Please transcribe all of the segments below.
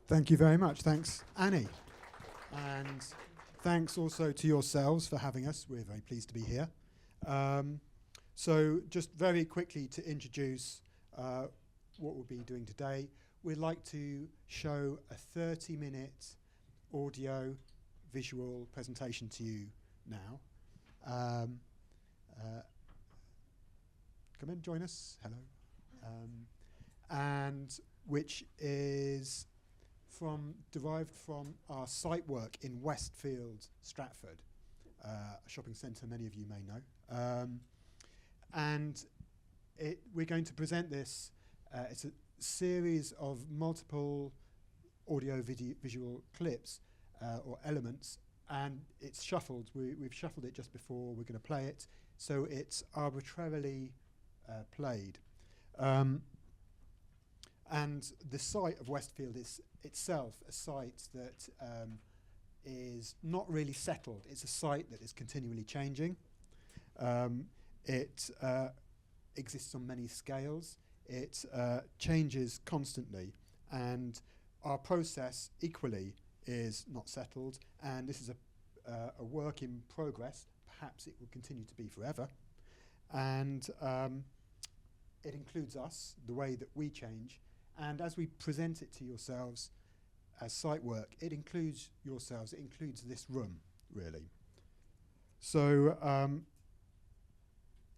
Thank you very much. Thanks, Annie. And thanks also to yourselves for having us. We're very pleased to be here. So just very quickly to introduce what we'll be doing today, we'd like to show a 30-minute audio visual presentation to you now. Come in, join us. Hello. And which is derived from our site work in Westfield, Stratford, a shopping centre many of you may know. And we're going to present this. It's a series of multiple audio visual clips or elements, and it's shuffled. We've shuffled it just before we're going to play it, so it's arbitrarily played. And the site of Westfield is itself a site that is not really settled. It's a site that is continually changing. It exists on many scales. It changes constantly, and our process equally is not settled, and this is a work in progress. Perhaps it will continue to be forever, and it includes us, the way that we change. And as we present it to yourselves as site work, it includes yourselves, it includes this room, really. So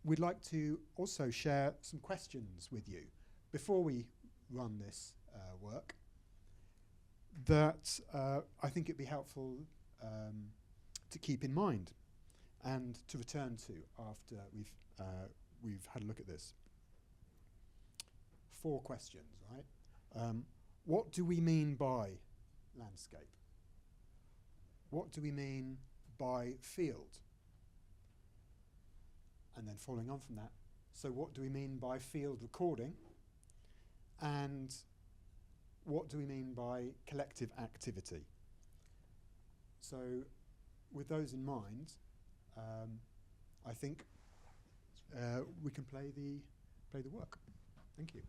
we'd like to also share some questions with you before we run this work that I think it'd be helpful to keep in mind and to return to after we've had a look at this. 4 questions, right? What do we mean by landscape? What do we mean by field? And then following on from that, so what do we mean by field recording? And what do we mean by collective activity? So with those in mind, I think we can play the work. Thank you.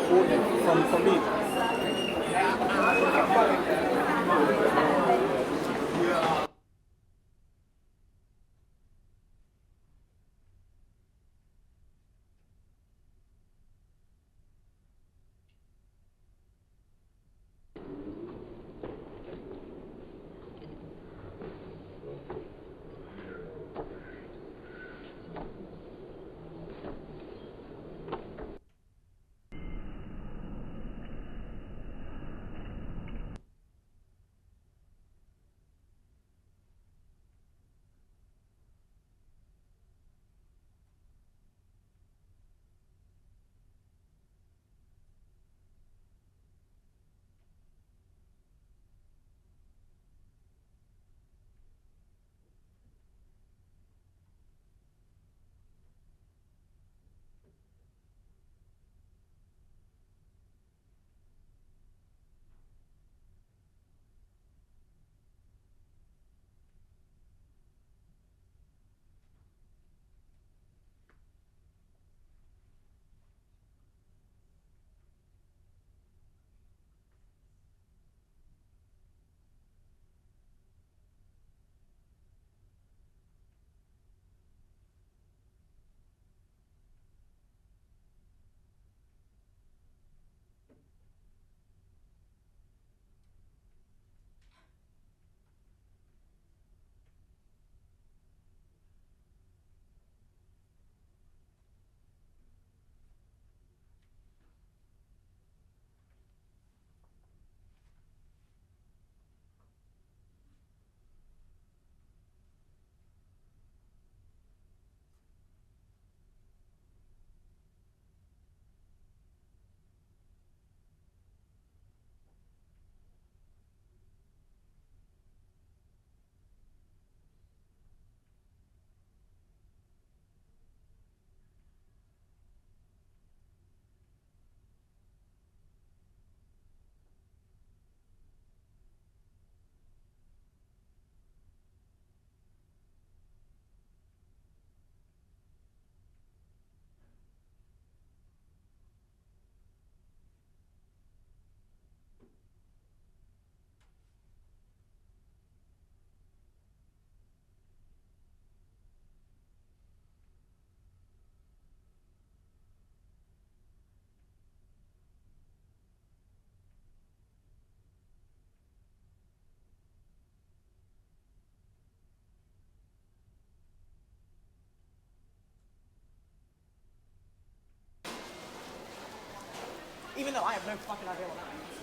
from me. Even though I have no fucking idea what that means.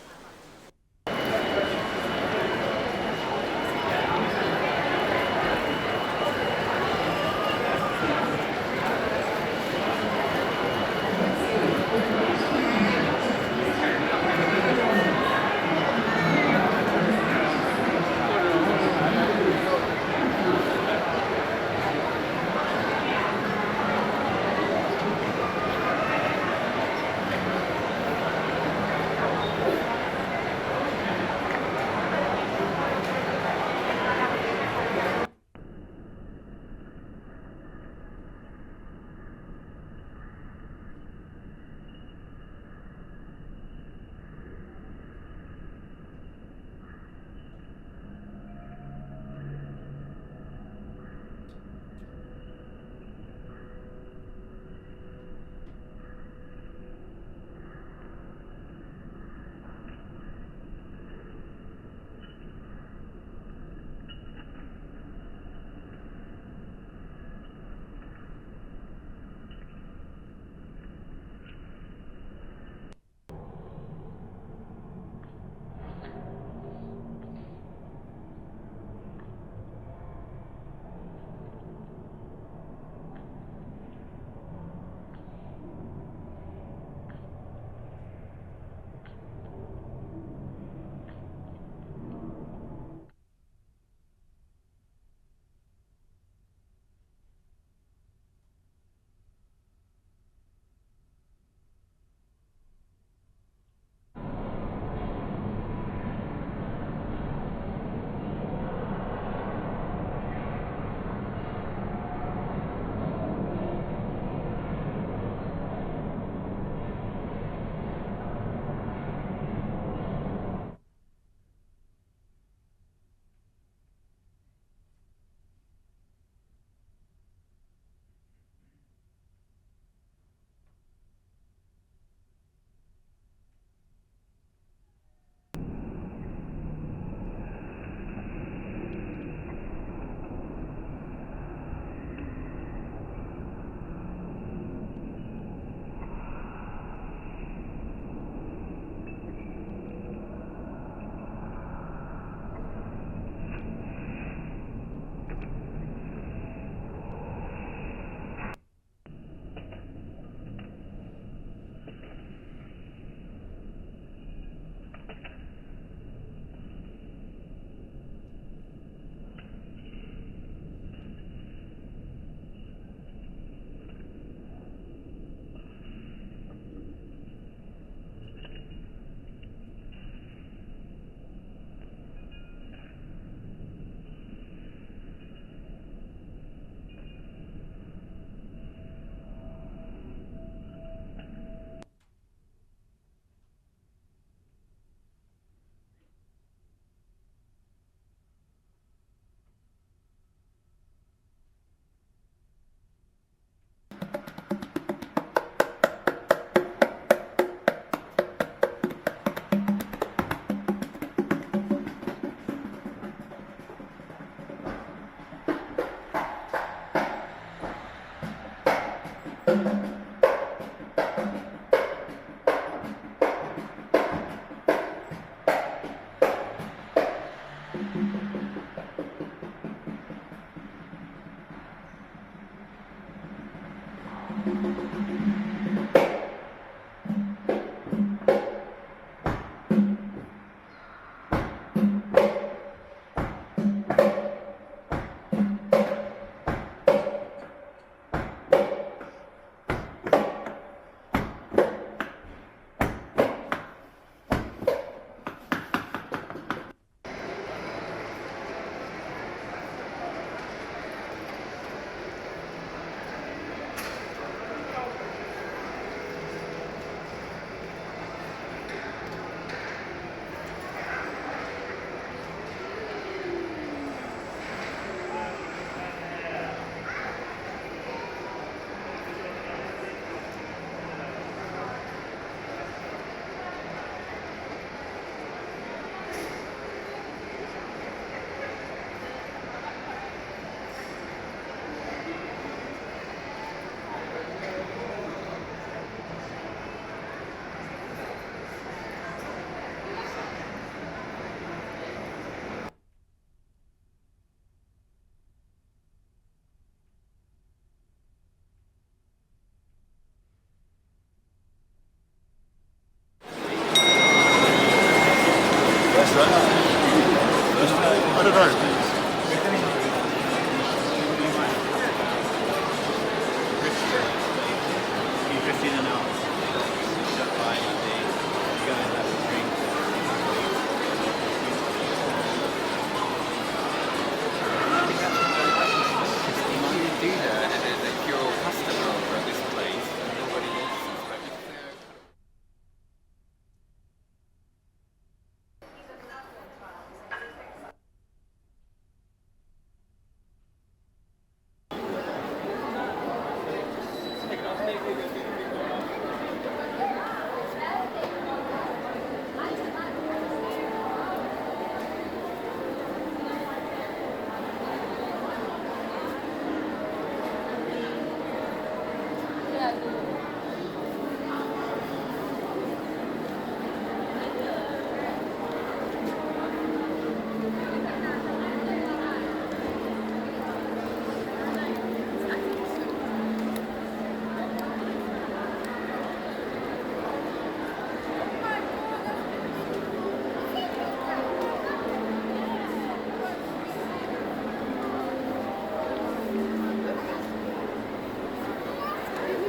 I don't know.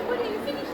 What are you finishing?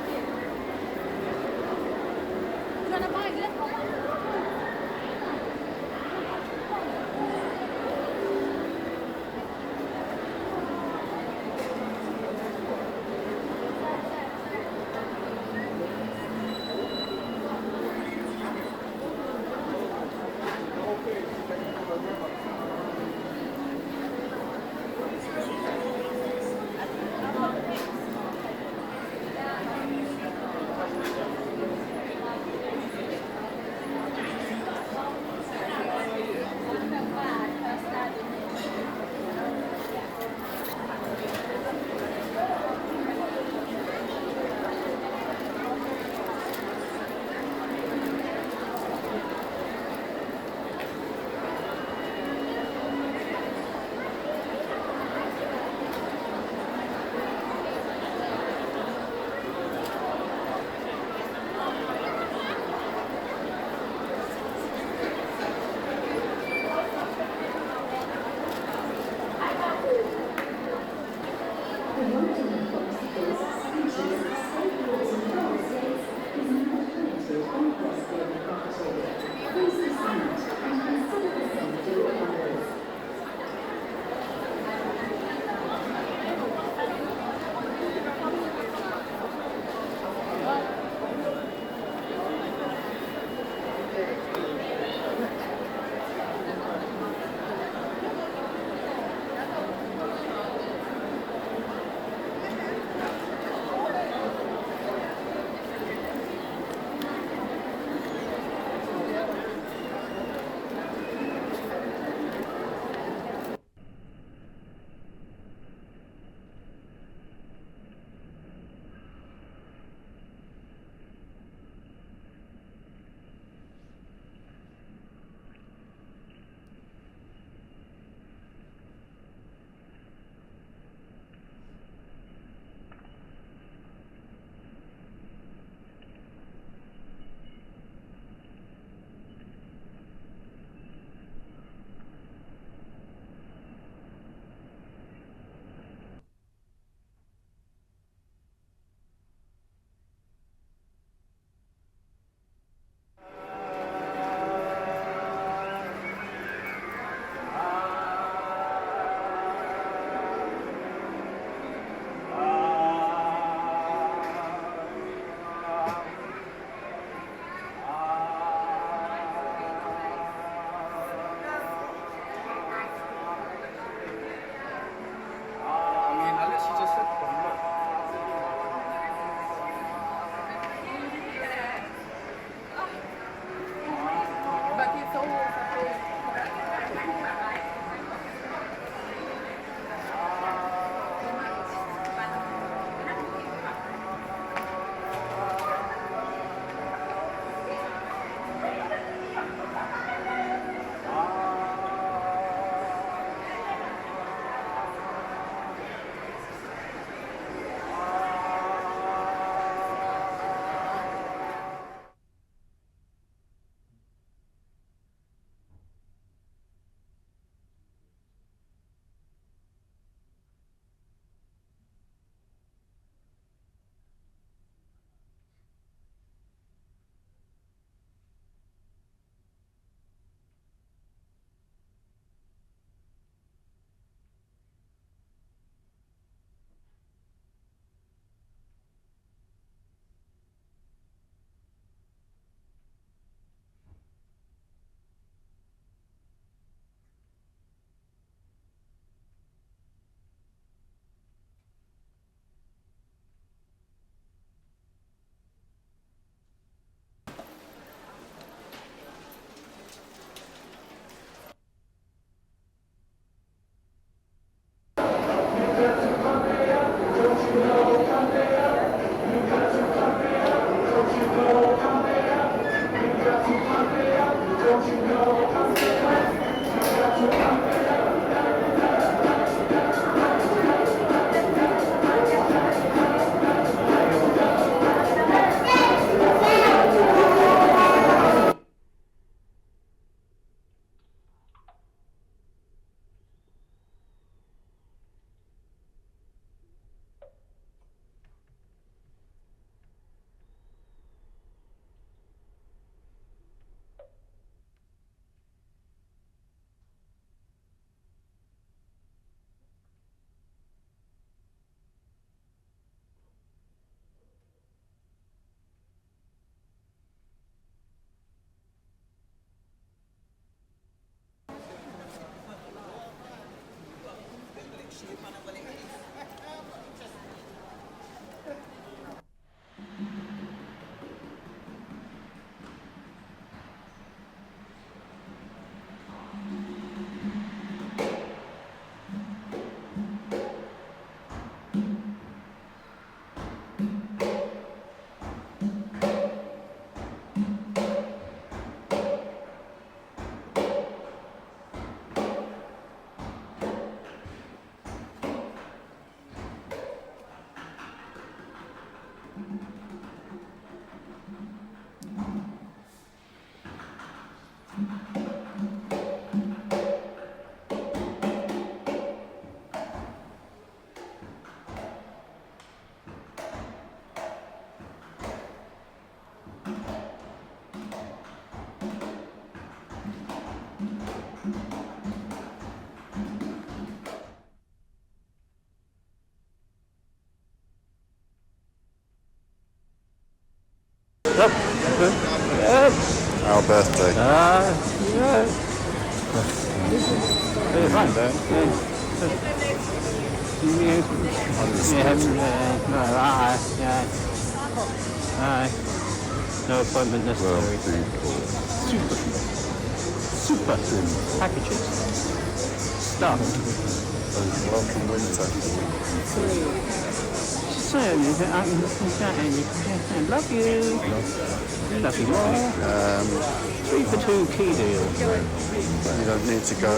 Our birthday. Yeah. It's fine, though. No appointment necessary. Super packages. Stuff. Welcome winter. So, I love you. Love you more. 3 for 2 key deal. You don't need to go.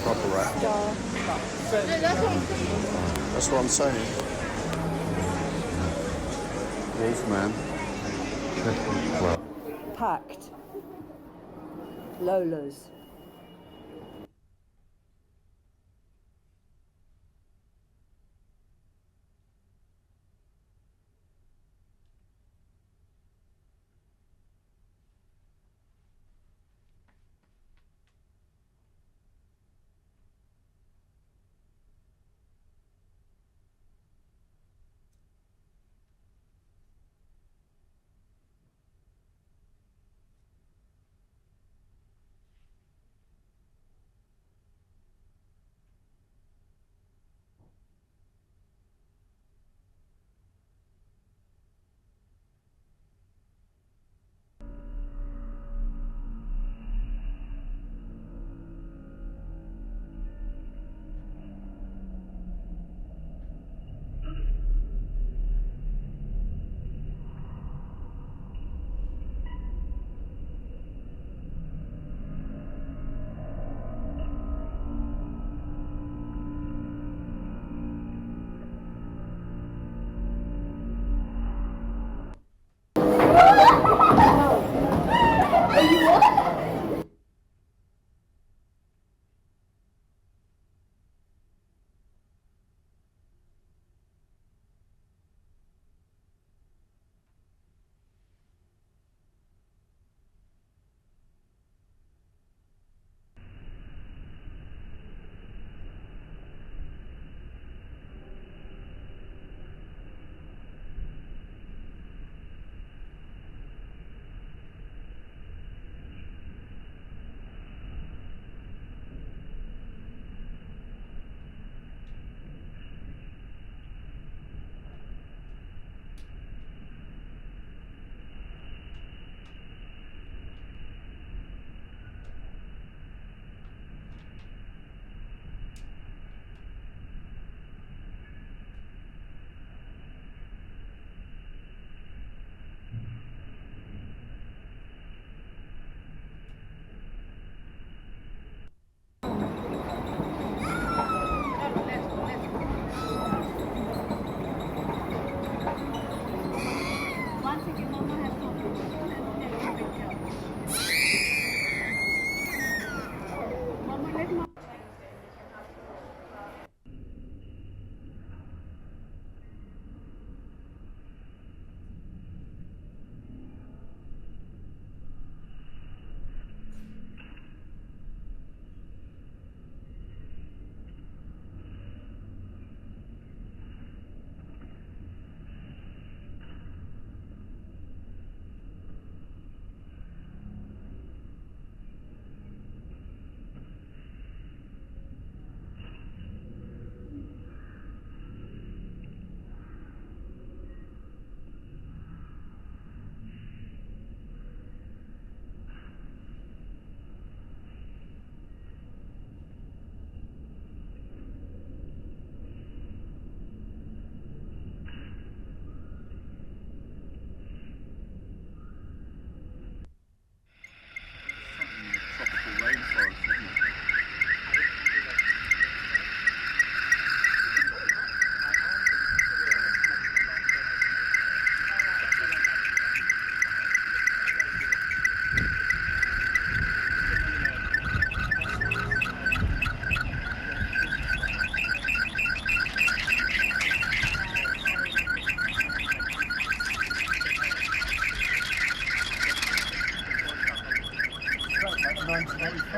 Proper wrap. That's what I'm saying. Wolfman. Packed. Lola's.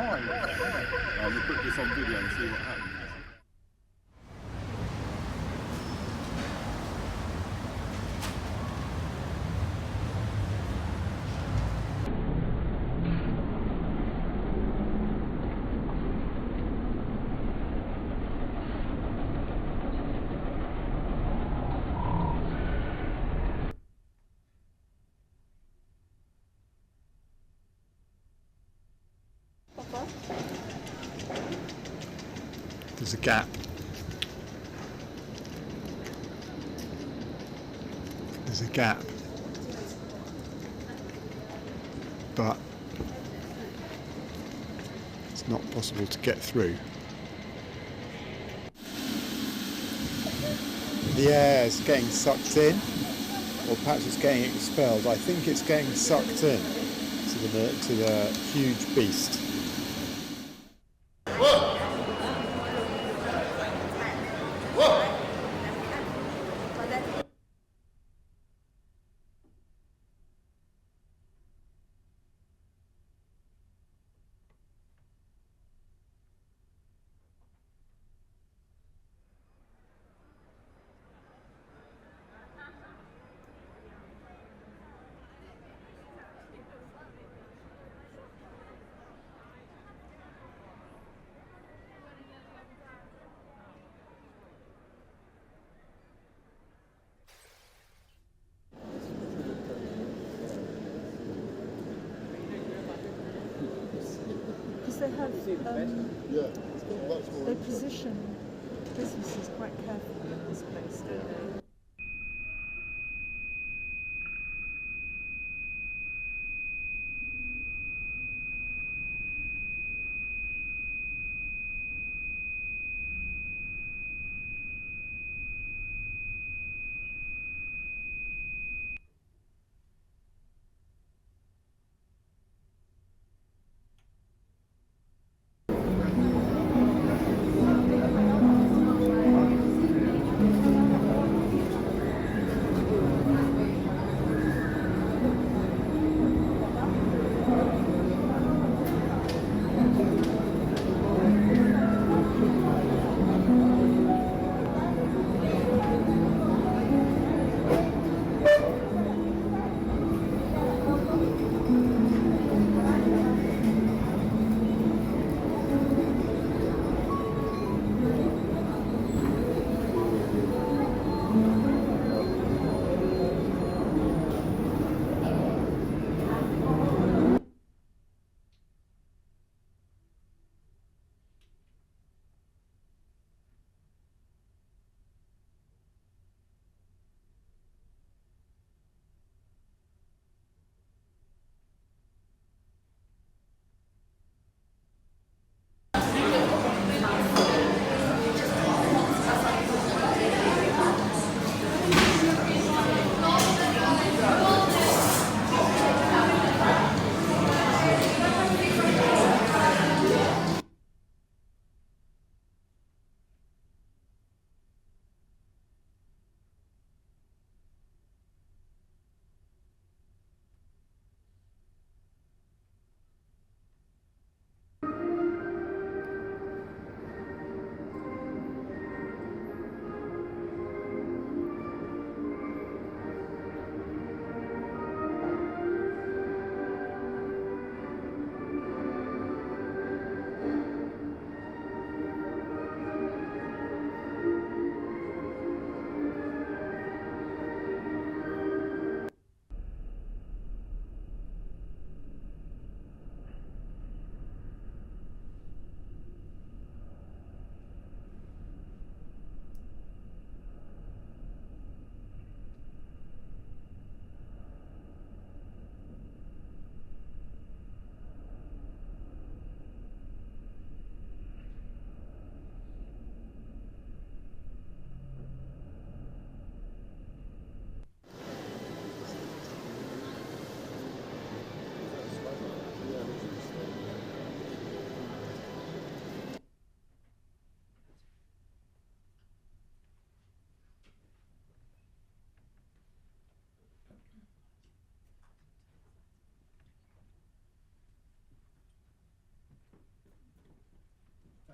We'll put this on video and see what happens. There's a gap. There's a gap. But it's not possible to get through. The air is getting sucked in, or perhaps it's getting expelled. I think it's getting sucked in to the huge beast. They have, they position businesses quite carefully in this place, don't they?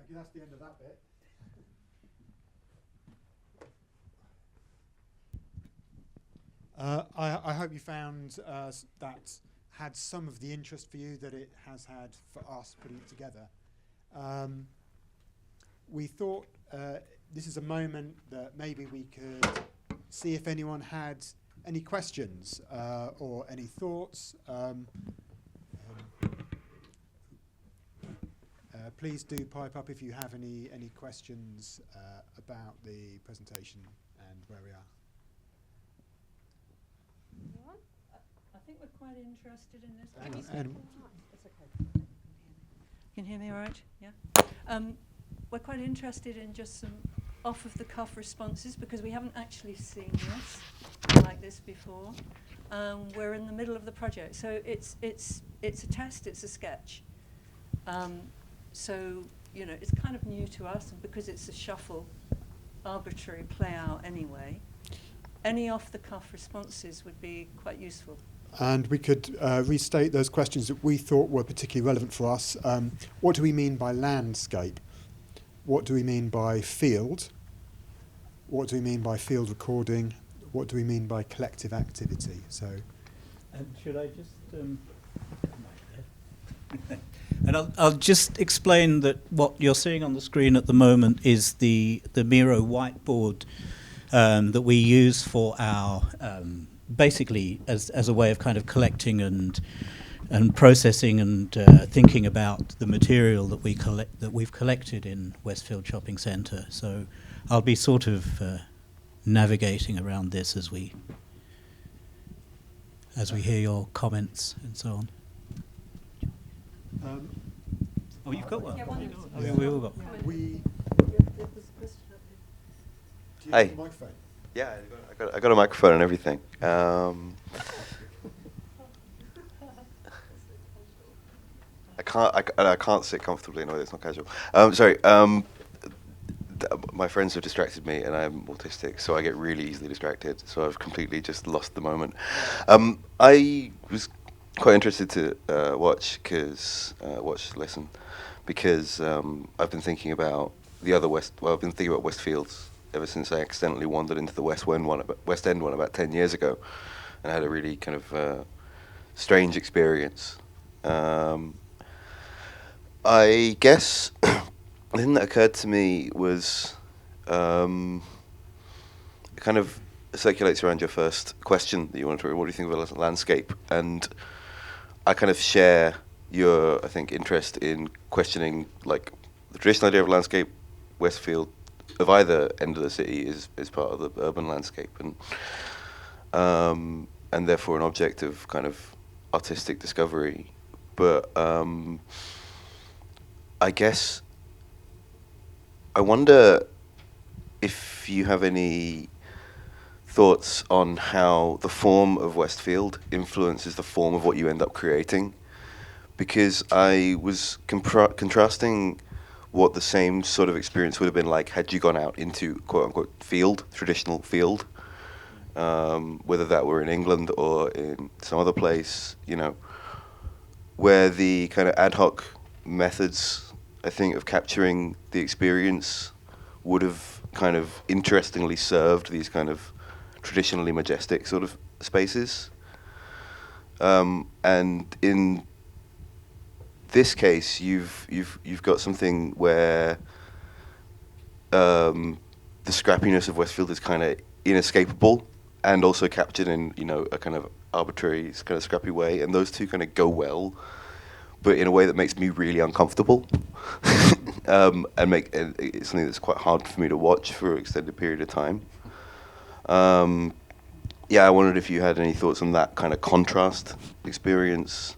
Thank you. That's the end of that bit. I hope you found that had some of the interest for you that it has had for us putting it together. We thought this is a moment that maybe we could see if anyone had any questions or any thoughts. Please do pipe up if you have any questions about the presentation and where we are. I think we're quite interested in this. And It's okay. Can you hear me all right? Yeah. We're quite interested in just some off-of-the-cuff responses because we haven't actually seen this like this before. We're in the middle of the project, so it's a test, it's a sketch. So you know, it's kind of new to us, and because it's a shuffle, arbitrary play out anyway. Any off-the-cuff responses would be quite useful. And we could restate those questions that we thought were particularly relevant for us. What do we mean by landscape? What do we mean by field? What do we mean by field recording? What do we mean by collective activity? So, should I just and I'll just explain that what you're seeing on the screen at the moment is the Miro whiteboard that we use for our basically as a way of kind of collecting and processing and thinking about the material that we've collected in Westfield Shopping Centre. So I'll be sort of navigating around this as we hear your comments and so on. Oh, you've got one. Yeah, one. We all got. Hi. The microphone? Yeah, I got a microphone and everything. I can't sit comfortably. No, it's not casual. Sorry. My friends have distracted me, and I'm autistic, so I get really easily distracted. So I've completely just lost the moment. I was quite interested to listen, because I've been thinking about I've been thinking about Westfields ever since I accidentally wandered into the West End one about 10 years ago, and I had a really kind of strange experience. I guess the thing that occurred to me was kind of circulates around your first question that you wanted to. What do you think of a landscape? And I kind of share your, I think, interest in questioning like the traditional idea of landscape. Westfield, of either end of the city, is part of the urban landscape, and therefore an object of kind of artistic discovery. But I guess I wonder if you have any thoughts on how the form of Westfield influences the form of what you end up creating, because I was contrasting what the same sort of experience would have been like had you gone out into quote-unquote field, traditional field, whether that were in England or in some other place, you know, where the kind of ad hoc methods, I think, of capturing the experience would have kind of interestingly served these kind of traditionally majestic sort of spaces. And in this case, you've got something where the scrappiness of Westfield is kind of inescapable and also captured in, you know, a kind of arbitrary, kind of scrappy way, and those two kind of go well, but in a way that makes me really uncomfortable, and it's something that's quite hard for me to watch for an extended period of time. Yeah, I wondered if you had any thoughts on that kind of contrast experience,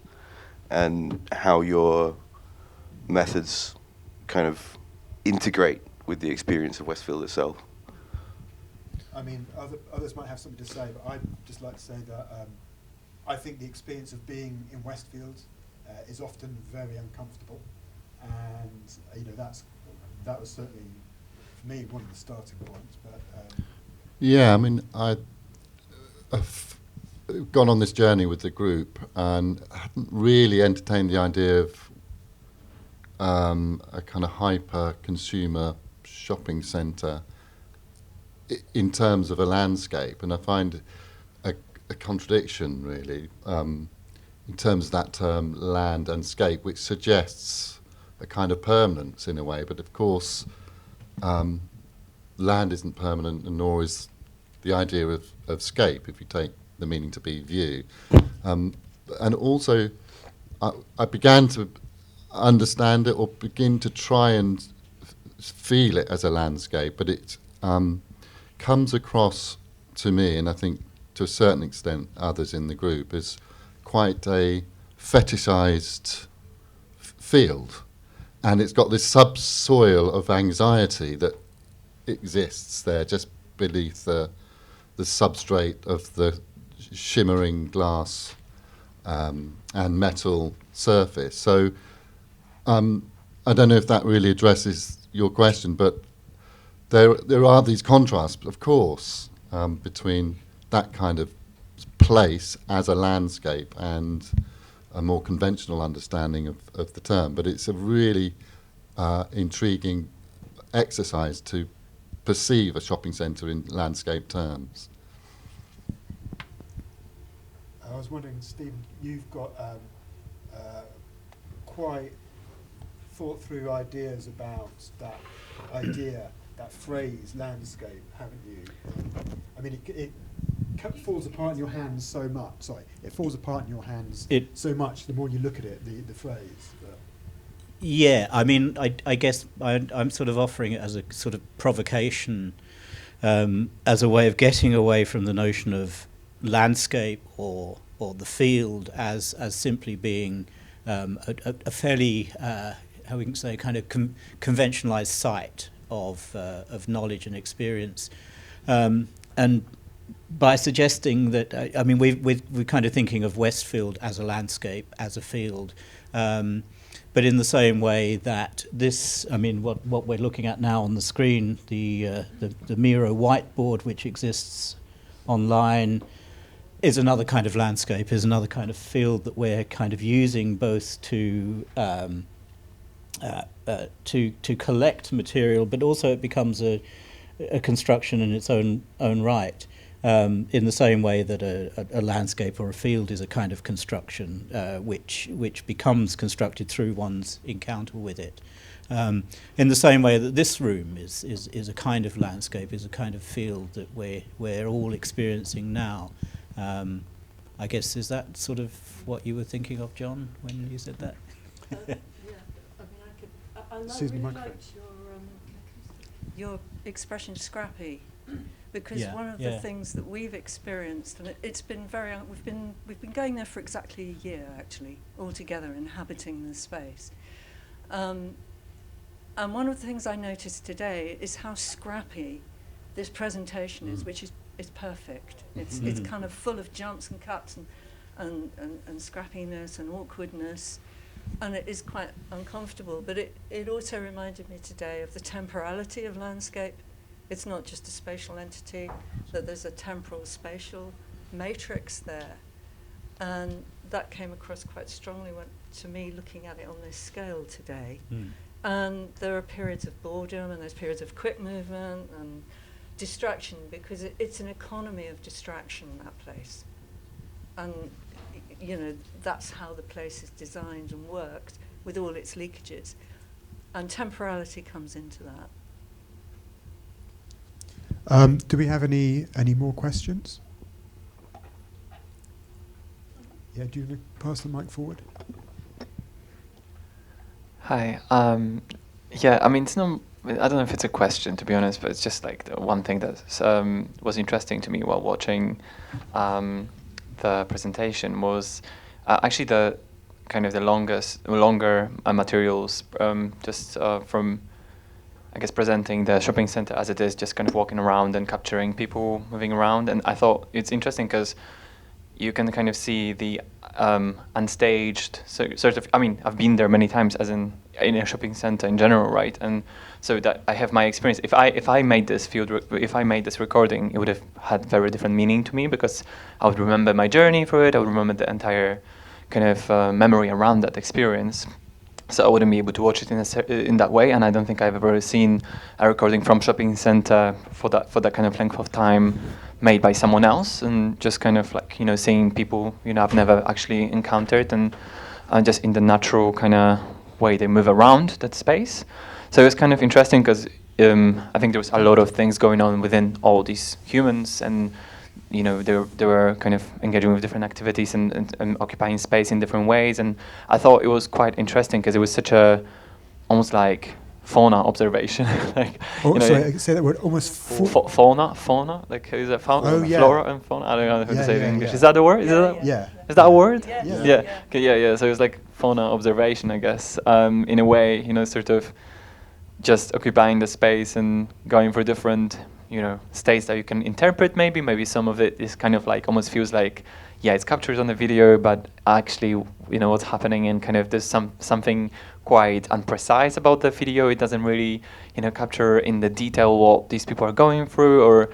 and how your methods kind of integrate with the experience of Westfield itself. I mean, others might have something to say, but I'd just like to say that I think the experience of being in Westfield is often very uncomfortable, and you know that was certainly for me one of the starting points. But yeah, I mean, I've gone on this journey with the group and hadn't really entertained the idea of a kind of hyper-consumer shopping centre in terms of a landscape, and I find a contradiction, really, in terms of that term land and scape, which suggests a kind of permanence in a way, but of course land isn't permanent, and nor is the idea of scape, if you take the meaning to be view. And also, I began to understand it or begin to try and feel it as a landscape, but it comes across to me, and I think to a certain extent others in the group, as quite a fetishized field. And it's got this subsoil of anxiety that exists there just beneath the substrate of the shimmering glass and metal surface. So I don't know if that really addresses your question, but there are these contrasts, of course, between that kind of place as a landscape and a more conventional understanding of the term. But it's a really intriguing exercise to perceive a shopping centre in landscape terms. I was wondering, Stephen, you've got quite thought through ideas about that idea, that phrase, landscape, haven't you? I mean, it falls apart in your hands so much. Sorry, it falls apart in your hands so much the more you look at it, the phrase. Yeah, I mean, I guess I'm sort of offering it as a sort of provocation, as a way of getting away from the notion of landscape or the field as simply being a fairly, how we can say, kind of conventionalized site of knowledge and experience, and by suggesting that, I mean, we're kind of thinking of Westfield as a landscape, as a field, but in the same way that this, I mean, what we're looking at now on the screen, the Miro whiteboard, which exists online, is another kind of landscape, is another kind of field that we're kind of using both to collect material, but also it becomes a construction in its own right. In the same way that a landscape or a field is a kind of construction, which becomes constructed through one's encounter with it. In the same way that this room is a kind of landscape, is a kind of field that we're all experiencing now. I guess, is that sort of what you were thinking of, John, when you said that? Yeah, I mean, I really liked your expression scrappy, because one of the things that we've experienced, and it's been we've been going there for exactly a year actually, all together, inhabiting the space. And one of the things I noticed today is how scrappy this presentation is, which is perfect. It's kind of full of jumps and cuts and scrappiness and awkwardness, and it is quite uncomfortable. But it also reminded me today of the temporality of landscape. It's not just a spatial entity, that there's a temporal spatial matrix there. And that came across quite strongly to me looking at it on this scale today. And there are periods of boredom, and there's periods of quick movement and distraction, because it's an economy of distraction, that place. And you know, that's how the place is designed and worked, with all its leakages. And temporality comes into that. Do we have any more questions? Yeah, do you want to pass the mic forward? Hi. Yeah, I mean, it's not. I don't know if it's a question, to be honest, but it's just like the one thing that was interesting to me while watching the presentation was actually the kind of the longer materials, just from, I guess, presenting the shopping center as it is, just kind of walking around and capturing people moving around. And I thought it's interesting because you can kind of see the unstaged sort of. I mean, I've been there many times, as in a shopping center in general, right? And so that I have my experience. If I made this if I made this recording, it would have had very different meaning to me, because I would remember my journey through it. I would remember the entire kind of memory around that experience. so I wouldn't be able to watch it in that way. And I don't think I've ever seen a recording from shopping center for that kind of length of time made by someone else, and just kind of like, you know, seeing people, you know, I've never actually encountered, and just in the natural kind of way they move around that space. So it was kind of interesting because I think there was a lot of things going on within all these humans, and you know, they were kind of engaging with different activities and occupying space in different ways. And I thought it was quite interesting because it was such a almost like fauna observation. Like, Oh, you know, sorry, say that word. Almost fauna. Like, is it fauna? Oh, yeah. Flora and fauna. I don't know how to Yeah, say it yeah, in English. yeah. Is that the word? Yeah. Is that a word? Yeah. Yeah. Yeah. Okay, yeah. So it was like fauna observation, I guess. In a way, you know, sort of just occupying the space and going for different, you know, states that you can interpret. Maybe some of it is kind of like almost feels like, yeah, it's captured on the video, but actually, you know, what's happening, and kind of there's something quite unprecise about the video. It doesn't really, you know, capture in the detail what these people are going through, or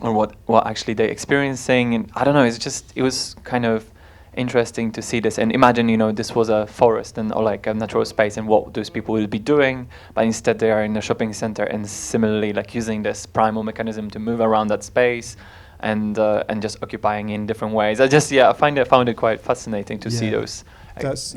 what actually they're experiencing. And I don't know. It was kind of interesting to see this, and imagine, you know, this was a forest or like a natural space, and what those people will be doing, but instead they are in a shopping center, and similarly like using this primal mechanism to move around that space, and just occupying in different ways. I found it quite fascinating to see those. That's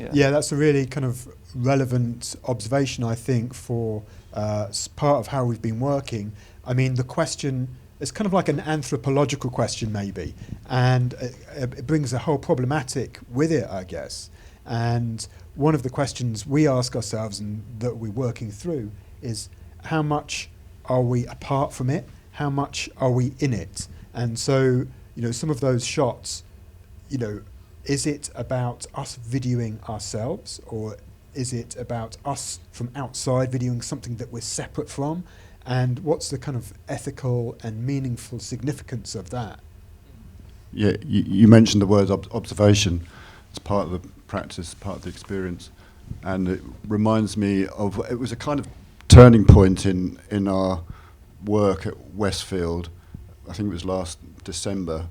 a really kind of relevant observation, I think, for part of how we've been working. I mean, the question is kind of like an anthropological question, maybe, and it brings a whole problematic with it, I guess. And one of the questions we ask ourselves and that we're working through is, how much are we apart from it? How much are we in it? And so, you know, some of those shots, you know, is it about us videoing ourselves, or is it about us from outside videoing something that we're separate from? And what's the kind of ethical and meaningful significance of that? Yeah, you mentioned the word observation. It's part of the practice, part of the experience. And it reminds me of, it was a kind of turning point in our work at Westfield. I think it was last December.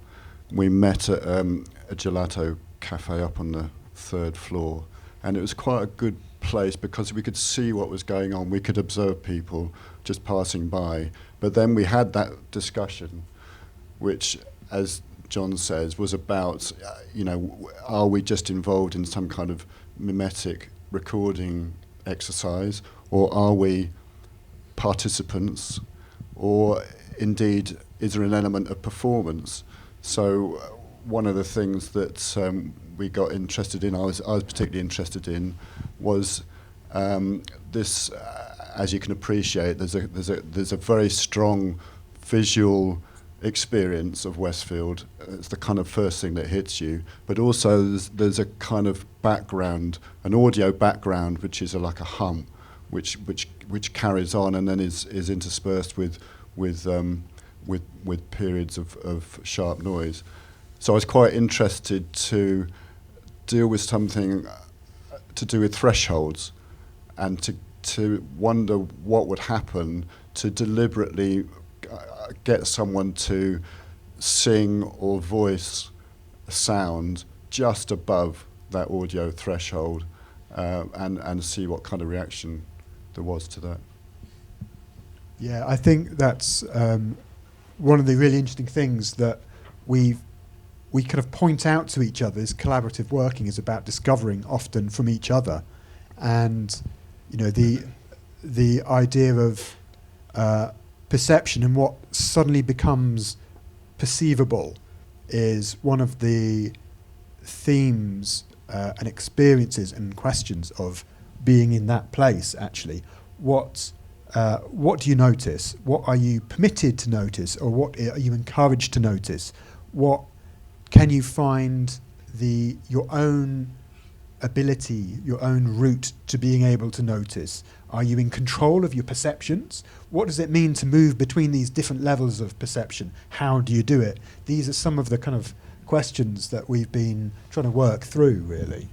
We met at a gelato cafe up on the 3rd floor. And it was quite a good place because we could see what was going on. We could observe people just passing by. But then we had that discussion, which, as John says, was about, you know, are we just involved in some kind of mimetic recording exercise, or are we participants, or indeed is there an element of performance? So one of the things that we got interested in, I was particularly interested in, was this. As you can appreciate, there's a very strong visual experience of Westfield. It's the kind of first thing that hits you, but also there's a kind of background, an audio background, which is like a hum, which carries on and then is interspersed with periods of sharp noise. So I was quite interested to deal with something to do with thresholds, and to wonder what would happen to deliberately get someone to sing or voice a sound just above that audio threshold, and see what kind of reaction there was to that. Yeah, I think that's one of the really interesting things that we kind of point out to each other. Is collaborative working is about discovering often from each other, and you know, the idea of perception and what suddenly becomes perceivable is one of the themes and experiences and questions of being in that place. Actually, what do you notice? What are you permitted to notice, or what are you encouraged to notice? What can you find your own ability, your own route to being able to notice? Are you in control of your perceptions? What does it mean to move between these different levels of perception? How do you do it? These are some of the kind of questions that we've been trying to work through, really.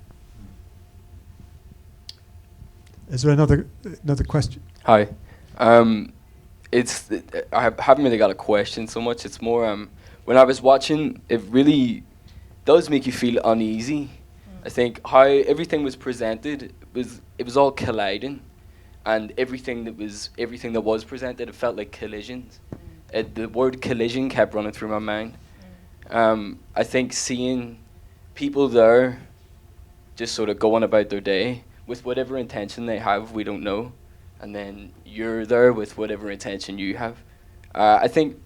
Is there another question? Hi. I haven't really got a question so much. It's more when I was watching, it really does make you feel uneasy. I think how everything was presented it was all colliding, and everything that was presented, it felt like collisions. The word collision kept running through my mind. I think seeing people there just sort of going about their day with whatever intention they have, we don't know, and then you're there with whatever intention you have. I think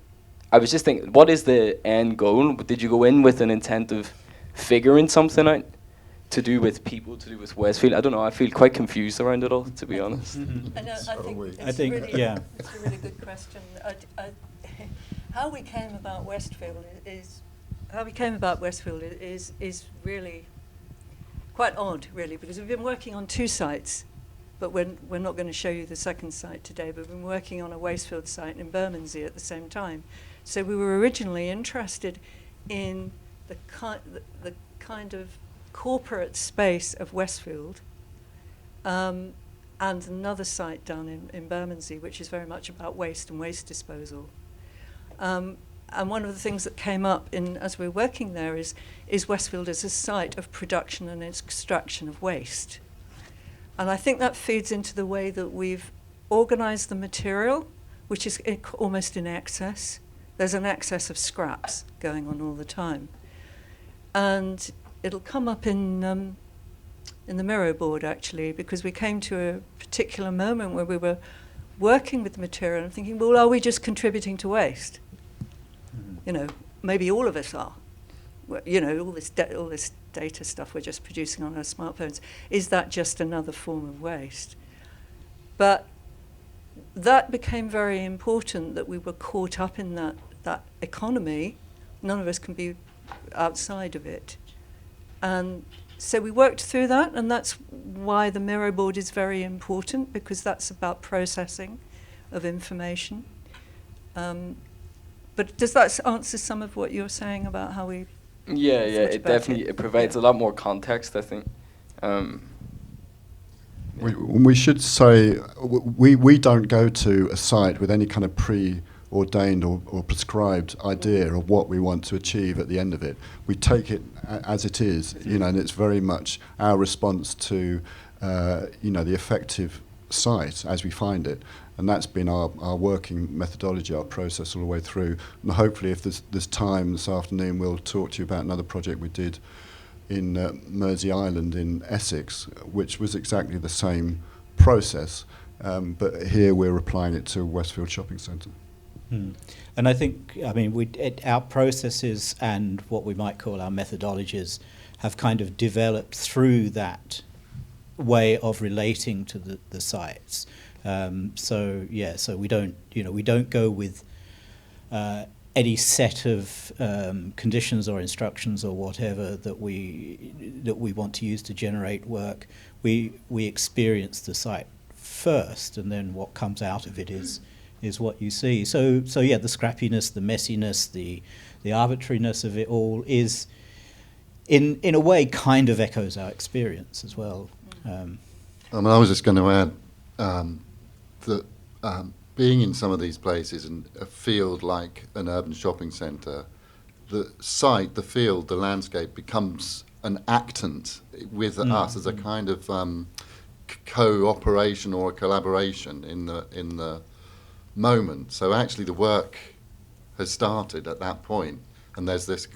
I was just thinking, what is the end goal? Did you go in with an intent of figuring something out to do with people, to do with Westfield? I don't know. I feel quite confused around it all, to be honest. I think it's a really good question. How we came about Westfield is really quite odd, really, because we've been working on 2 sites, but we're not going to show you the second site today, but we've been working on a Wastefield site in Bermondsey at the same time. So we were originally interested in the kind of corporate space of Westfield, and another site down in Bermondsey, which is very much about waste and waste disposal. And one of the things that came up as we were working there is Westfield as a site of production and extraction of waste. And I think that feeds into the way that we've organised the material, which is almost in excess. There's an excess of scraps going on all the time. And it'll come up in the Miro board, actually, because we came to a particular moment where we were working with the material and thinking, well, are we just contributing to waste? You know, maybe all of us are. You know, all this data stuff we're just producing on our smartphones, is that just another form of waste? But that became very important, that we were caught up in that economy. None of us can be outside of it. And so we worked through that, and that's why the Miro board is very important, because that's about processing of information. But does that answer some of what you're saying about how we... Yeah, it definitely provides a lot more context, I think. We should say we don't go to a site with any kind of preordained or prescribed idea of what we want to achieve at the end of it. We take it as it is, you know, and it's very much our response to, you know, the effective site as we find it. And that's been our working methodology, our process all the way through. And hopefully, if there's time this afternoon, we'll talk to you about another project we did in Mersey Island in Essex, which was exactly the same process. But here we're applying it to Westfield Shopping Centre. And I think, I mean, our processes and what we might call our methodologies have kind of developed through that way of relating to the sites. So we don't go with any set of conditions or instructions or whatever that we want to use to generate work. We experience the site first, and then what comes out of it is what you see. So yeah, the scrappiness, the messiness, the arbitrariness of it all is, in a way, kind of echoes our experience as well. I was just going to add that being in some of these places and a field like an urban shopping centre, the site, the field, the landscape becomes an actant with us as a kind of cooperation or a collaboration in the moment. So actually the work has started at that point, and there's this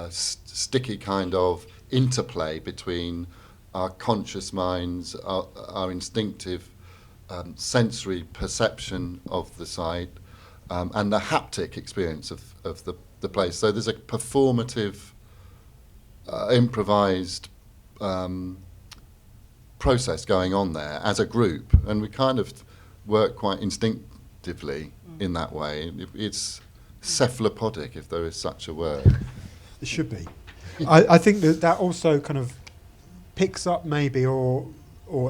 sticky kind of interplay between our conscious minds, our instinctive sensory perception of the site, and the haptic experience of the place. So there's a performative, improvised process going on there as a group, and we kind of work quite instinctively in that way. It's cephalopodic, if there is such a word. It should be. I think that also kind of picks up maybe or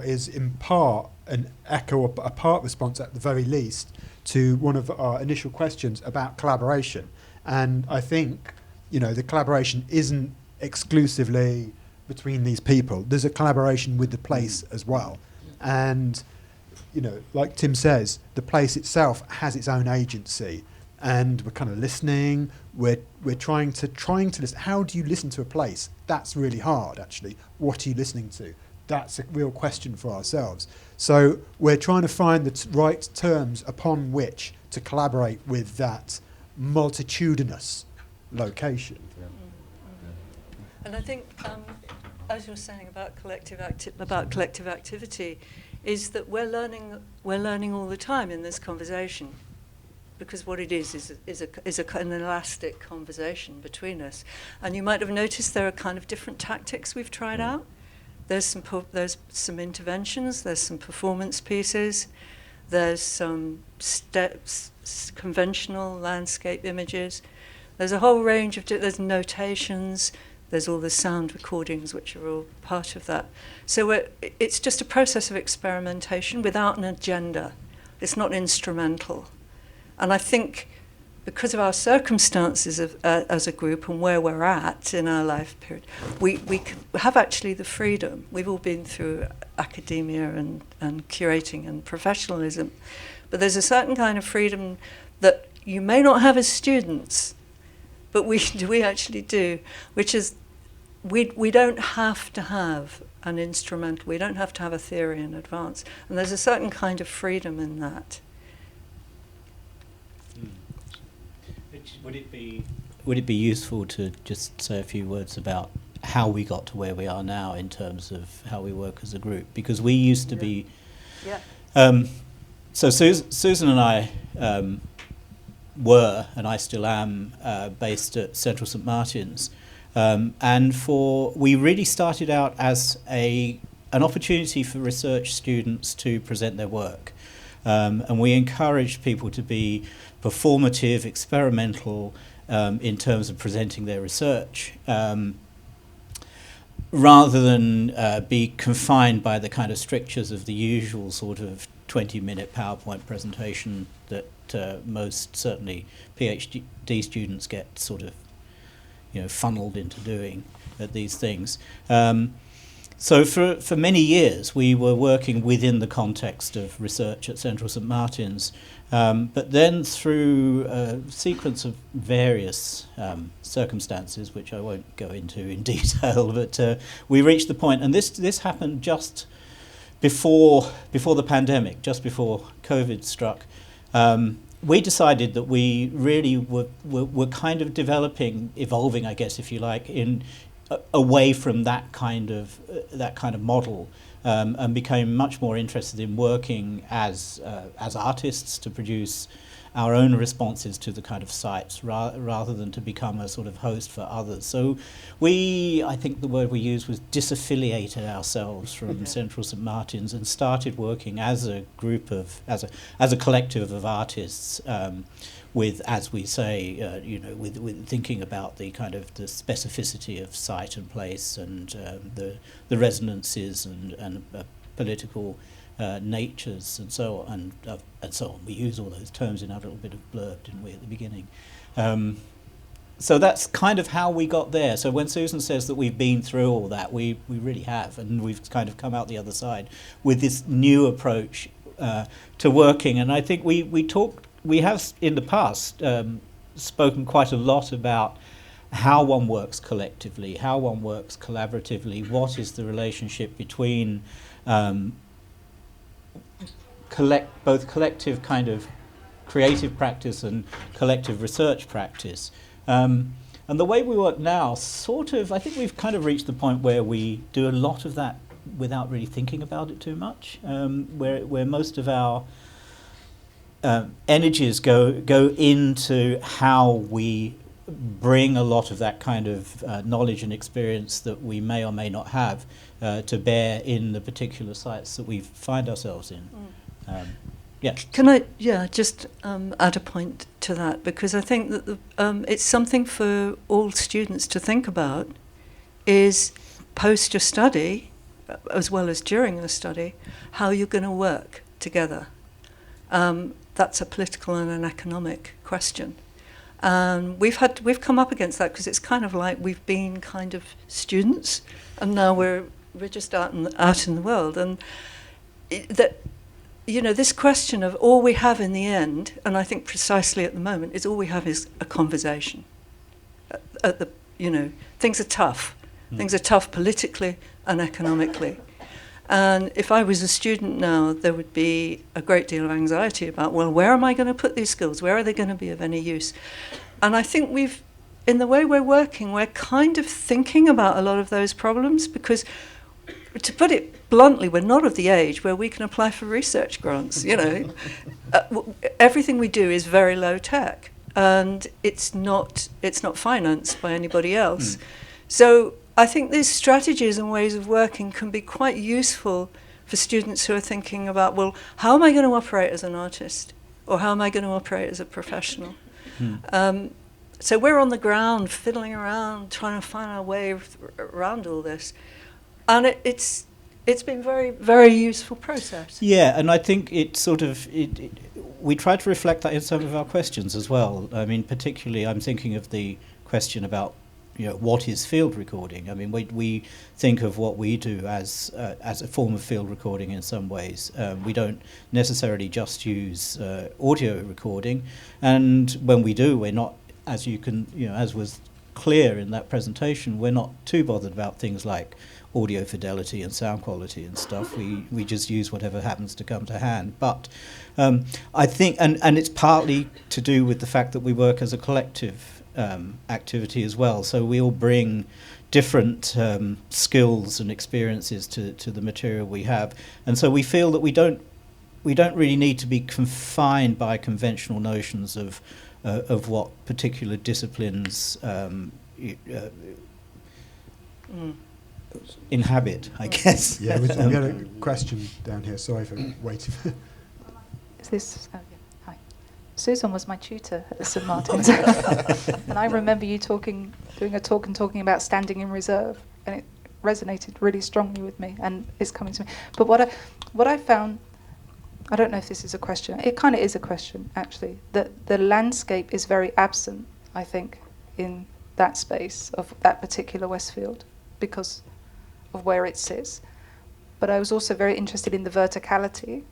is in part an echo or a part response at the very least to one of our initial questions about collaboration. And I think, you know, the collaboration isn't exclusively between these people. There's a collaboration with the place as well. And, you know, like Tim says, the place itself has its own agency. and we're kind of listening. We're trying to listen. How do you listen to a place? That's really hard, actually. What are you listening to? That's a real question for ourselves. So we're trying to find the right terms upon which to collaborate with that multitudinous location. And I think, as you're saying about collective activity, is that we're learning all the time in this conversation, because what it is an elastic conversation between us. And you might have noticed there are kind of different tactics we've tried out. There's some interventions, there's some performance pieces, there's some conventional landscape images. There's a whole range of, there's notations, there's all the sound recordings which are all part of that. So it's just a process of experimentation without an agenda. It's not instrumental. And I think because of our circumstances as a group and where we're at in our life period, we have actually the freedom. We've all been through academia and curating and professionalism, but there's a certain kind of freedom that you may not have as students, but we actually do, which is we don't have to have an instrumental, we don't have to have a theory in advance, and there's a certain kind of freedom in that. Would it be useful to just say a few words about how we got to where we are now in terms of how we work as a group? Because we used to be... Yeah. So Susan and I were, and I still am, based at Central St Martin's. And we really started out as an opportunity for research students to present their work. And we encouraged people to be performative, experimental in terms of presenting their research, rather than be confined by the kind of strictures of the usual sort of 20-minute PowerPoint presentation that most, certainly, PhD students get sort of, funneled into doing at these things. So for many years, we were working within the context of research at Central St Martin's, but then through a sequence of various circumstances, which I won't go into in detail, but we reached the point, and this happened just before the pandemic, just before COVID struck. We decided that we really were kind of evolving, I guess, if you like, away from that kind of model, and became much more interested in working as artists to produce our own responses to the kind of sites rather than to become a sort of host for others. So I think the word we used was disaffiliated ourselves from Central St Martin's and started working as a group as a collective of artists, with, as we say, with thinking about the kind of the specificity of site and place and the resonances and political natures and so on, and so on. We use all those terms in our little bit of blurb, didn't we, at the beginning? So that's kind of how we got there. So when Susan says that we've been through all that, we really have, and we've kind of come out the other side with this new approach to working. And I think we have in the past spoken quite a lot about how one works collectively, how one works collaboratively, what is the relationship between both collective kind of creative practice and collective research practice. And the way we work now, I think we've kind of reached the point where we do a lot of that without really thinking about it too much, where most of our energies go into how we bring a lot of that kind of knowledge and experience that we may or may not have to bear in the particular sites that we find ourselves in. Can I just add a point to that, because I think that it's something for all students to think about, is post your study, as well as during your study, how you're going to work together. That's a political and an economic question. We've come up against that because it's kind of like we've been kind of students, and now we're just out in the world, and you know, this question of all we have in the end, and I think precisely at the moment, is all we have is a conversation. You know, things are tough. Things are tough politically and economically. And if I was a student now, there would be a great deal of anxiety about, well, where am I going to put these skills? Where are they going to be of any use? And I think in the way we're working, we're kind of thinking about a lot of those problems, because, to put it bluntly, we're not of the age where we can apply for research grants, you know. Everything we do is very low tech, and it's not financed by anybody else. So I think these strategies and ways of working can be quite useful for students who are thinking about, well, how am I going to operate as an artist? Or how am I going to operate as a professional? So we're on the ground, fiddling around, trying to find our way around all this. And it's been a very, very useful process. Yeah, and I think it sort of, we try to reflect that in some of our questions as well. I mean, particularly I'm thinking of the question about, you know, what is field recording? I mean, we think of what we do as a form of field recording in some ways. We don't necessarily just use audio recording, and when we do, we're not, as you can, you know, as was clear in that presentation, we're not too bothered about things like audio fidelity and sound quality and stuff. We just use whatever happens to come to hand. But I think, and it's partly to do with the fact that we work as a collective activity as well. So we all bring different skills and experiences to the material we have, and so we feel that we don't really need to be confined by conventional notions of what particular disciplines inhabit, I guess. Yeah, we had a question down here. Sorry for waiting. Is this? Oh, yeah. Hi. Susan was my tutor at St Martin's, and I remember you doing a talk and talking about standing in reserve, and it resonated really strongly with me, and it's coming to me. But what I found, I don't know if this is a question. It kind of is a question, actually. That the landscape is very absent, I think, in that space of that particular Westfield, because of where it sits. But I was also very interested in the verticality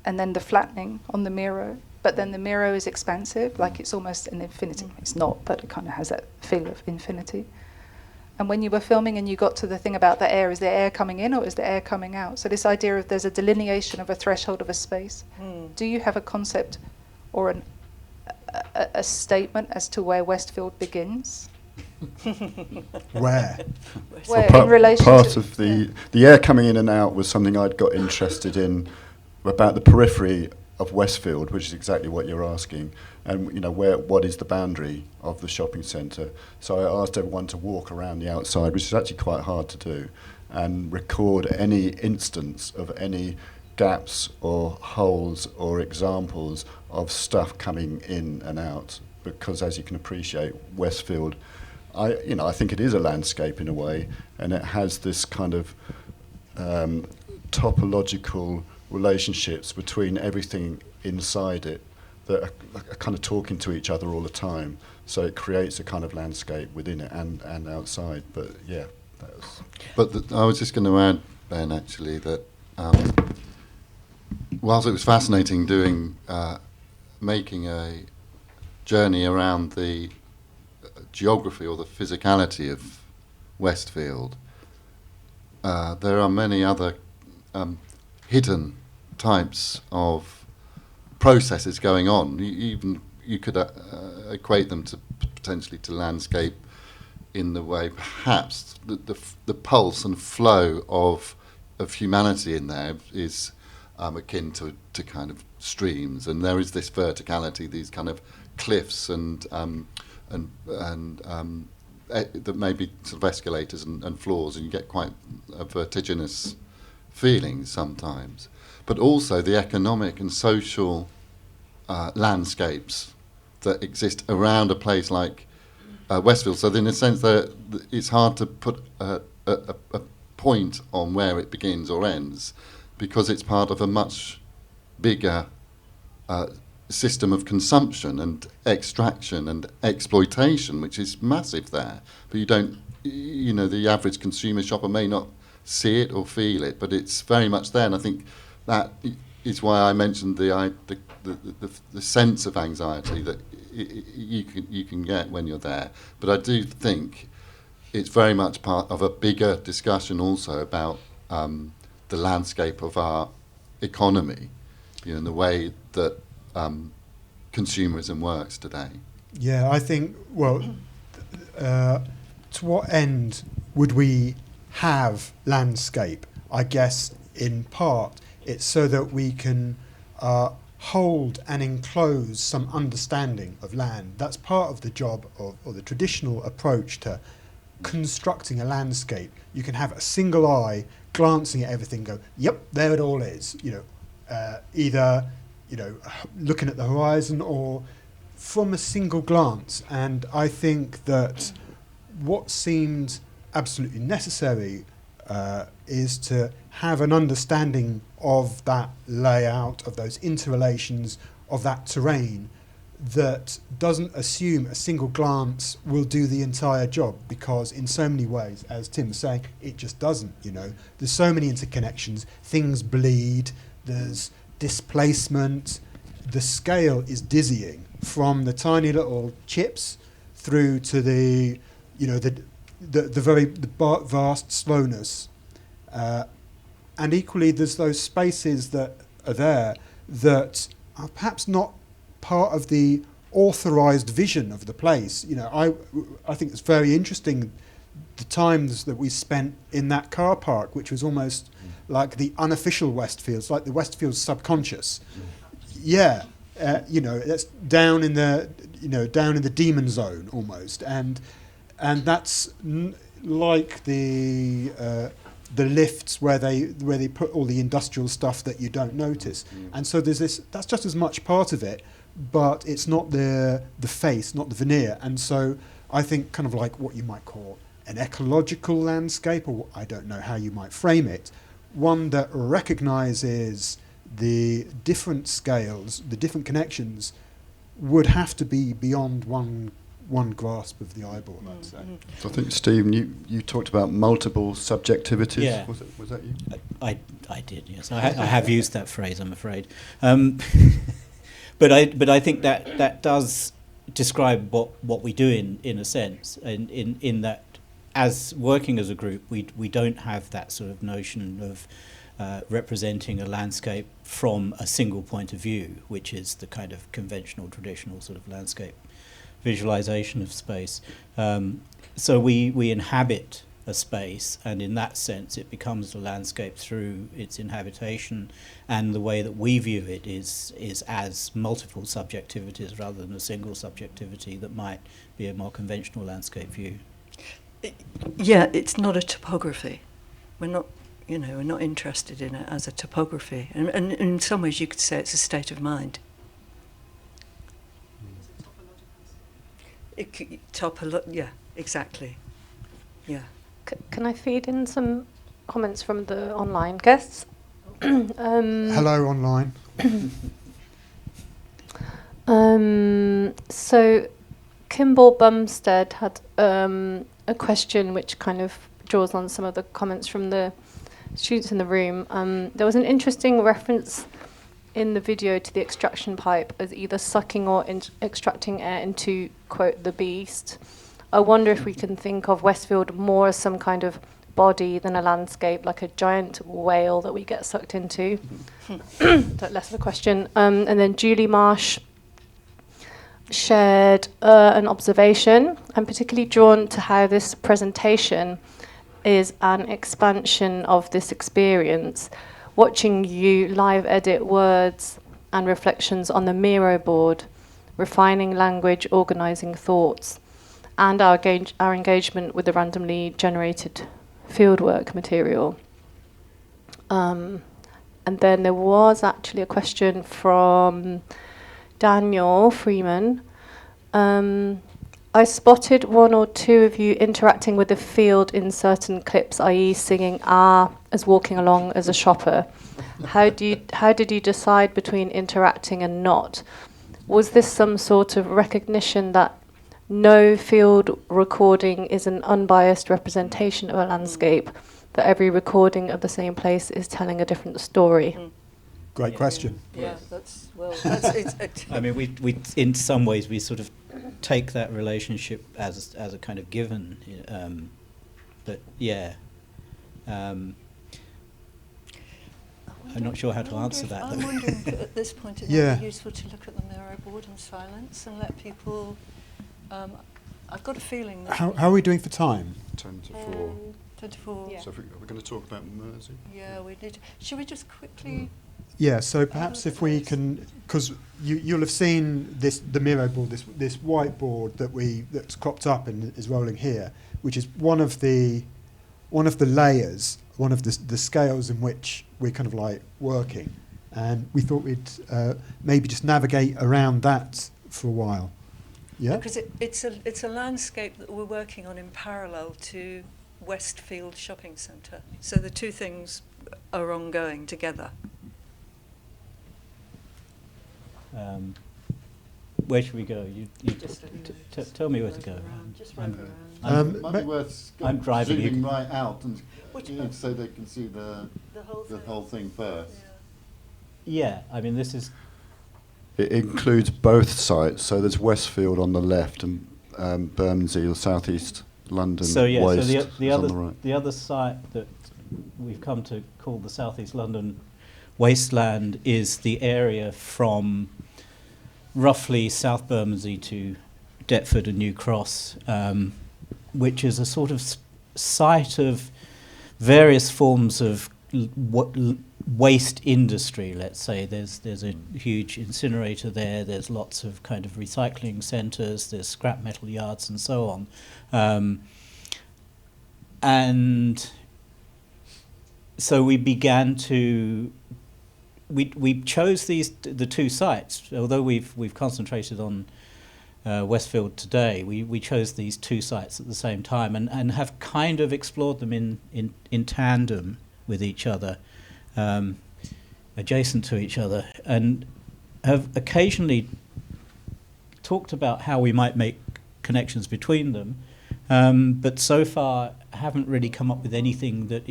and then the flattening on the Miro. But then the Miro is expansive, like it's almost an infinity. It's not, but it kind of has that feel of infinity. And when you were filming and you got to the thing about the air, is the air coming in or is the air coming out? So this idea of there's a delineation of a threshold of a space. Do you have a concept or a statement as to where Westfield begins? Where? In relation part to of the air coming in and out was something I'd got interested in about the periphery of Westfield, which is exactly what you're asking, and you know what is the boundary of the shopping centre. So I asked everyone to walk around the outside, which is actually quite hard to do, and record any instance of any gaps or holes or examples of stuff coming in and out. Because as you can appreciate, Westfield, I think it is a landscape in a way, and it has this kind of topological relationships between everything inside it that are kind of talking to each other all the time. So it creates a kind of landscape within it and outside. But yeah, that was. But I was just going to add, Ben, actually, that whilst it was fascinating making a journey around the geography or the physicality of Westfield, there are many other hidden types of processes going on. You could equate them to potentially to landscape in the way perhaps the pulse and flow of humanity in there is akin to kind of streams, and there is this verticality, these kind of cliffs and that may be sort of escalators and floors, and you get quite a vertiginous feeling sometimes. But also the economic and social landscapes that exist around a place like Westfield. So in a sense that it's hard to put a point on where it begins or ends, because it's part of a much bigger system of consumption and extraction and exploitation, which is massive there. But you don't, the average consumer shopper may not see it or feel it, but it's very much there. And I think that is why I mentioned the sense of anxiety that you can get when you're there. But I do think it's very much part of a bigger discussion also about the landscape of our economy, and the way that consumerism works today. Yeah, I think, well, to what end would we have landscape? I guess in part it's so that we can hold and enclose some understanding of land. That's part of the job of, or the traditional approach to constructing a landscape. You can have a single eye glancing at everything, go, yep, there it all is. Either looking at the horizon or from a single glance. And I think that what seemed absolutely necessary is to have an understanding of that layout, of those interrelations, of that terrain, that doesn't assume a single glance will do the entire job, because in so many ways, as Tim was saying, it just doesn't. There's so many interconnections, things bleed, there's displacement, the scale is dizzying, from the tiny little chips through to the very vast slowness. And equally, there's those spaces that are there that are perhaps not part of the authorised vision of the place. I think it's very interesting the times that we spent in that car park, which was almost like the unofficial Westfields, like the Westfields subconscious. Yeah, that's down in the demon zone almost, and that's like the lifts where they put all the industrial stuff that you don't notice. And so there's this, that's just as much part of it, but it's not the face, not the veneer. And so I think kind of like what you might call an ecological landscape, or I don't know how you might frame it, one that recognises the different scales, the different connections, would have to be beyond one grasp of the eyeball, I'd say. So I think, Stephen, you talked about multiple subjectivities. Yeah. Was that you? I did, yes. I have used that phrase, I'm afraid. But I think that does describe what we do in a sense, in that as working as a group, we don't have that sort of notion of representing a landscape from a single point of view, which is the kind of conventional, traditional sort of landscape visualization of space. So we inhabit a space, and in that sense it becomes a landscape through its inhabitation, and the way that we view it is as multiple subjectivities rather than a single subjectivity that might be a more conventional landscape view. Yeah, it's not a topography. We're not interested in it as a topography, and in some ways you could say it's a state of mind. Yeah, exactly. Yeah. Can I feed in some comments from the online guests? Hello, online. So Kimball Bumstead had a question which kind of draws on some of the comments from the students in the room. There was an interesting reference in the video to the extraction pipe as either sucking or extracting air into, quote, the beast. I wonder if we can think of Westfield more as some kind of body than a landscape, like a giant whale that we get sucked into. Less of a question. And then Julie Marsh shared an observation. I'm particularly drawn to how this presentation is an expansion of this experience. Watching you live edit words and reflections on the Miro board, refining language, organising thoughts, and our engagement with the randomly generated fieldwork material. And then there was actually a question from Daniel Freeman. I spotted one or two of you interacting with the field in certain clips, i.e. singing as walking along as a shopper. How did you decide between interacting and not? Was this some sort of recognition that no field recording is an unbiased representation of a landscape, that every recording of the same place is telling a different story? Great question. Yeah, that's well. It's I mean, we in some ways we sort of take that relationship as a kind of given, but yeah. I'm not sure how to answer that. I'm wondering if at this point it Yeah. might be useful to look at the Miro board in silence and let people. I've got a feeling that. How are we doing for time? 10 to 4. 24. Yeah. So are we going to talk about Mersey? Yeah, we need. Should we just quickly? Yeah, so perhaps if we can, because you'll have seen the Miro board, this whiteboard that's cropped up and is rolling here, which is one of the layers, one of the scales in which we're kind of like working, and we thought we'd maybe just navigate around that for a while. Yeah. Because it's a landscape that we're working on in parallel to Westfield Shopping Centre, so the two things are ongoing together. Where should we go? You Just tell me where to go. Just run I'm- around. It might be worth I'm driving you. zooming right out and Which so they can see the whole thing first. Yeah, I mean, this is It includes both sites, so there's Westfield on the left and Bermondsey or South East London so yeah. Waste So is the on other the right. the other site that we've come to call the South East London Wasteland is the area from roughly South Bermondsey to Deptford and New Cross, which is a sort of site of various forms of waste industry, let's say. There's a huge incinerator there, there's lots of kind of recycling centres, there's scrap metal yards and so on. And so we began to we chose the two sites, although we've concentrated on Westfield today. We chose these two sites at the same time and have kind of explored them in tandem with each other, adjacent to each other, and have occasionally talked about how we might make connections between them, but so far haven't really come up with anything that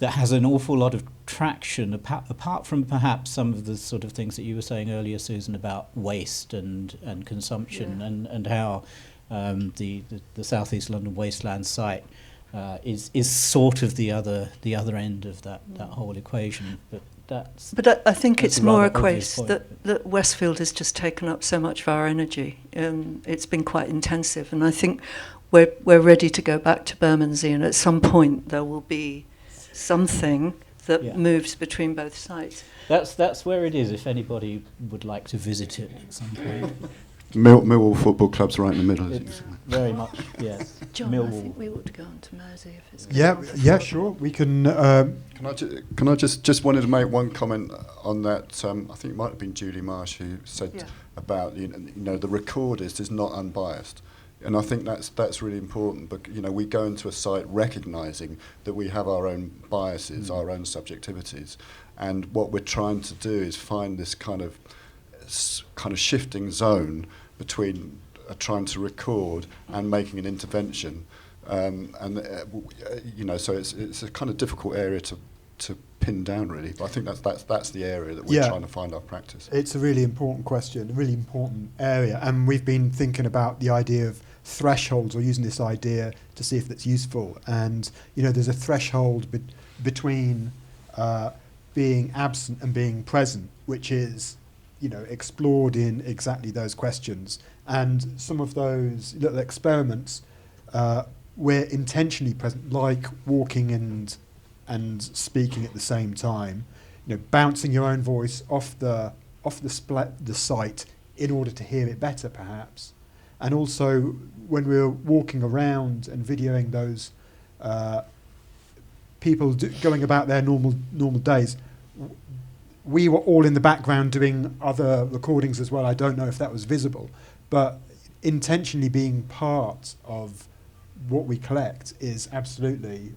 has an awful lot of traction, apart from perhaps some of the sort of things that you were saying earlier, Susan, about waste and consumption, and how the South East London Wasteland site is sort of the other end of that whole equation. But I think it's more a obvious case point. that Westfield has just taken up so much of our energy. It's been quite intensive, and I think we're ready to go back to Bermondsey, and at some point there will be something that moves between both sites. That's where it is, if anybody would like to visit it at some point. Millwall Football Club's right in the middle. It's very much, yes. John, I Millwall. think we ought to go on to Mersey if it's Yeah, sure. We can. Can I just wanted to make one comment on that? I think it might have been Julie Marsh who said about the recordist is not unbiased, and I think that's really important. But we go into a site recognising that we have our own biases, our own subjectivities, and what we're trying to do is find this kind of shifting zone between trying to record and making an intervention, so it's a kind of difficult area to pin down, really. But I think that's the area that we're trying to find our practice. It's a really important question, a really important area, and we've been thinking about the idea of thresholds, or using this idea to see if that's useful. And there's a threshold between being absent and being present, which is explored in exactly those questions. And some of those little experiments, we're intentionally present, like walking and speaking at the same time, bouncing your own voice off the site in order to hear it better, perhaps. And also, when we're walking around and videoing those people going about their normal days, we were all in the background doing other recordings as well. I don't know if that was visible, but intentionally being part of what we collect is absolutely,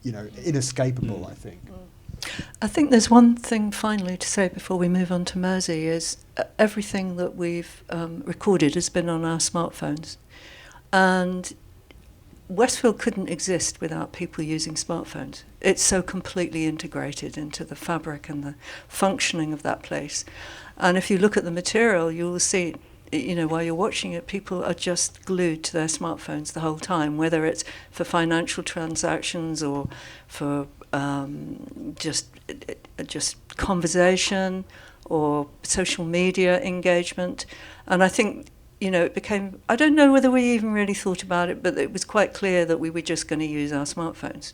inescapable, I think. I think there's one thing finally to say before we move on to Mersey is everything that we've recorded has been on our smartphones. And Westfield couldn't exist without people using smartphones. It's so completely integrated into the fabric and the functioning of that place. And if you look at the material, you will see, you know, while you're watching it, people are just glued to their smartphones the whole time, whether it's for financial transactions or for just conversation or social media engagement. And I think, you know, it became, I don't know whether we even really thought about it, but it was quite clear that we were just going to use our smartphones.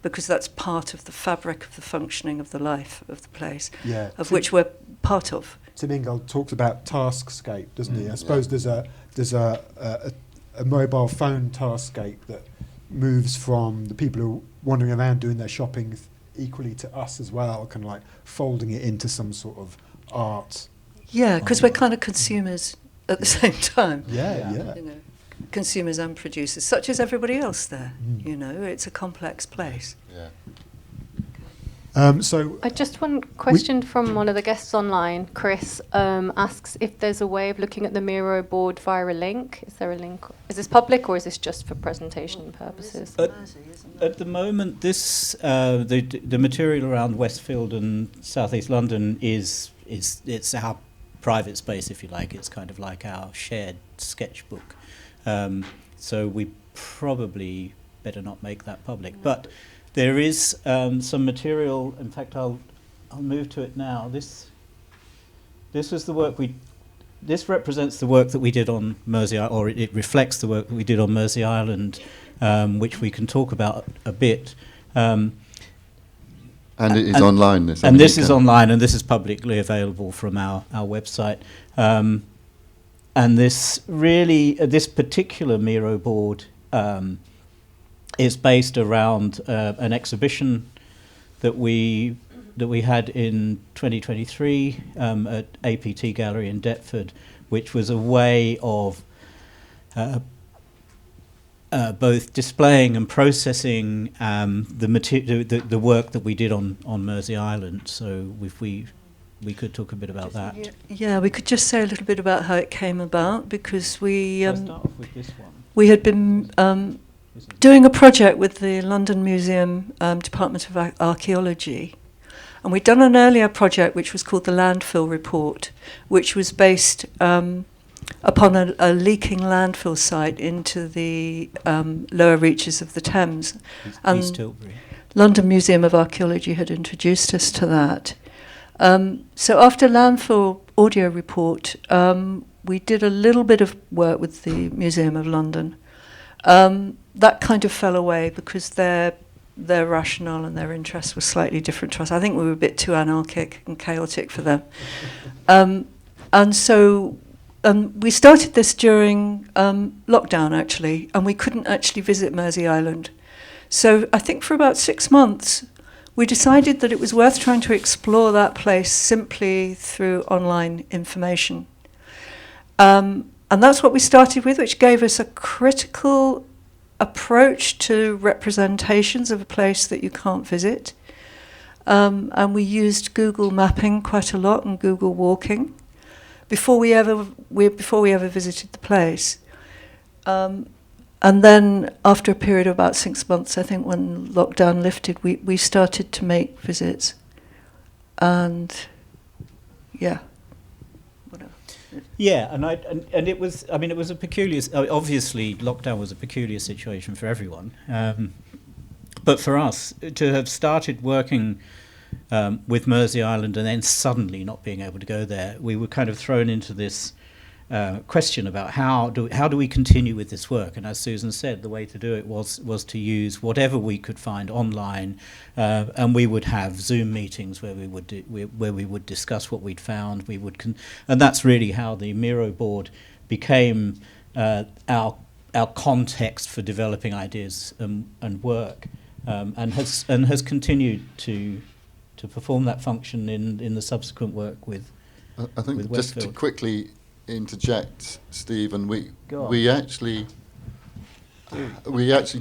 Because that's part of the fabric of the functioning of the life of the place, of which we're part of. Tim Ingold talks about taskscape, doesn't he? I suppose there's a mobile phone taskscape that moves from the people who are wandering around doing their shopping equally to us as well, kind of like folding it into some sort of art. Yeah, because we're kind of consumers at the same time. Yeah. You know, consumers and producers, such as everybody else there. You know, it's a complex place. Yeah. So just one question from one of the guests online. Chris asks if there's a way of looking at the Miro board via a link. Is there a link? Is this public or is this just for presentation purposes? At the moment, this the material around Westfield and South East London is it's our private space, if you like. It's kind of like our shared sketchbook. So we probably better not make that public. But there is some material. In fact, I'll move to it now. This was the work we. This represents the work that we did on Mersey, or it reflects the work that we did on Mersey Island, which we can talk about a bit. And it is online. This and this is online, and this is publicly available from our website. And this really, this particular Miro board is based around an exhibition that we had in 2023 at APT Gallery in Deptford, which was a way of both displaying and processing the work that we did on Mersey Island. So if we could talk a bit about that. Yeah, we could just say a little bit about how it came about, because we I'll start off with this one. We had been doing a project with the London Museum Department of Archaeology, and we'd done an earlier project which was called the Landfill Report, which was based upon a leaking landfill site into the lower reaches of the Thames. East Tilbury. London Museum of Archaeology had introduced us to that. So after Landfill Audio Report, we did a little bit of work with the Museum of London. That kind of fell away because their rationale and their interests were slightly different to us. I think we were a bit too anarchic and chaotic for them. And so we started this during lockdown, actually, and we couldn't actually visit Mersey Island. So I think for about 6 months, we decided that it was worth trying to explore that place simply through online information. And that's what we started with, which gave us a critical approach to representations of a place that you can't visit. And we used Google Mapping quite a lot and Google Walking before we ever visited the place. And then after a period of about 6 months, I think when lockdown lifted, we started to make visits. And yeah. Yeah, and it was, I mean, it was a peculiar, obviously lockdown was a peculiar situation for everyone. But for us, to have started working with Mersey Island and then suddenly not being able to go there, we were kind of thrown into this question about how do we continue with this work. And as Susan said, the way to do it was to use whatever we could find online, and we would have Zoom meetings where we would discuss what we'd found. And that's really how the Miro board became our context for developing ideas and work, and has continued to perform that function in the subsequent work with. I think with just Westfield. to quickly interject, Stephen, we actually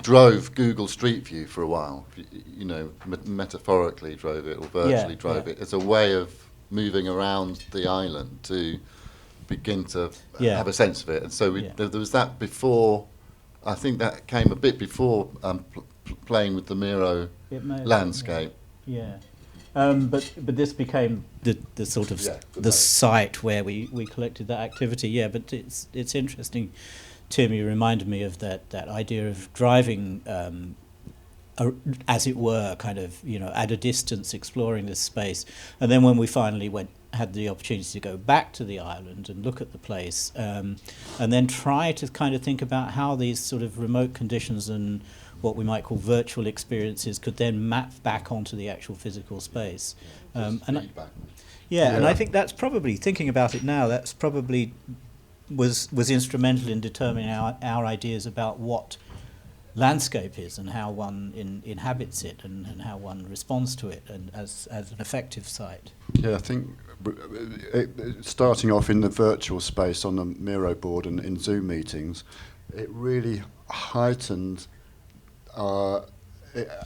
drove Google Street View for a while. You know, metaphorically drove it or virtually drove it as a way of moving around the island to begin to have a sense of it. And so there was that before I think that came a bit before playing with the Miro It may have been, landscape. Yeah. But this became the sort of the site where we collected that activity. Yeah, but it's interesting. Tim, you reminded me of that idea of driving, as it were, kind of, you know, at a distance, exploring this space. And then when we finally had the opportunity to go back to the island and look at the place, and then try to kind of think about how these sort of remote conditions and what we might call virtual experiences could then map back onto the actual physical space. And I think that's probably, thinking about it now, that's probably was instrumental in determining our ideas about what landscape is and how one inhabits it and how one responds to it and as an effective site. Yeah, I think starting off in the virtual space on the Miro board and in Zoom meetings, it really heightened our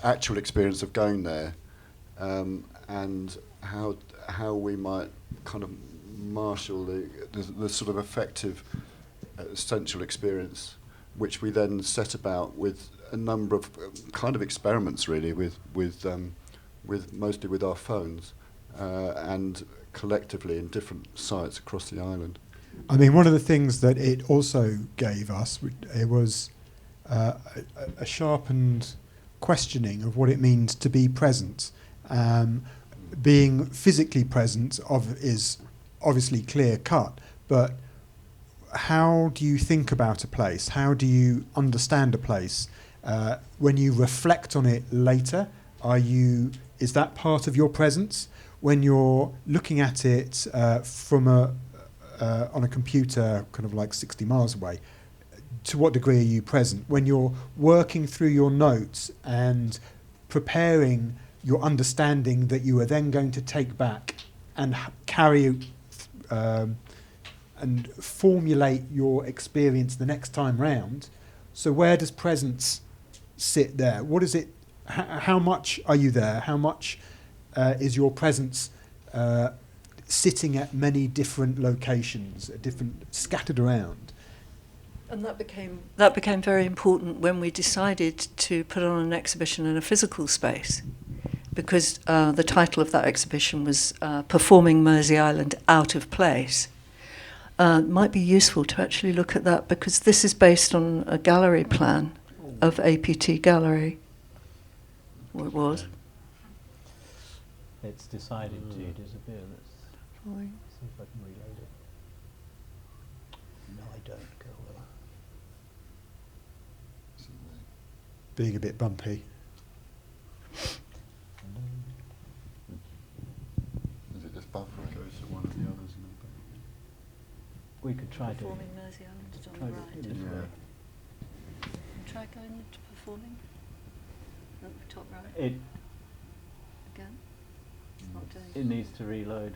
actual experience of going there, and how we might kind of marshal the sort of effective essential experience, which we then set about with a number of kind of experiments, really, with mostly with our phones, and collectively in different sites across the island. I mean, one of the things that it also gave us, it was a sharpened questioning of what it means to be present. Being physically present is obviously clear cut, but how do you think about a place? How do you understand a place? When you reflect on it later, is that part of your presence? When you're looking at it from on a computer, kind of like 60 miles away, to what degree are you present? When you're working through your notes and preparing your understanding that you are then going to take back and carry and formulate your experience the next time round. So where does presence sit there? What is it? How much are you there? How much is your presence sitting at many different locations, scattered around? And that became very important when we decided to put on an exhibition in a physical space, because the title of that exhibition was Performing Mersey Island Out of Place. It might be useful to actually look at that, because this is based on a gallery plan of APT Gallery. Or it was. It's decided to disappear. Let's see if I can reload it. No, I don't. Go away. Being a bit bumpy. Is it just buffering? Goes to one of the others in the back. We could try to. Performing Mersey Island is on the right. Try going into performing. At the top right. Again. It's not doing It needs to reload.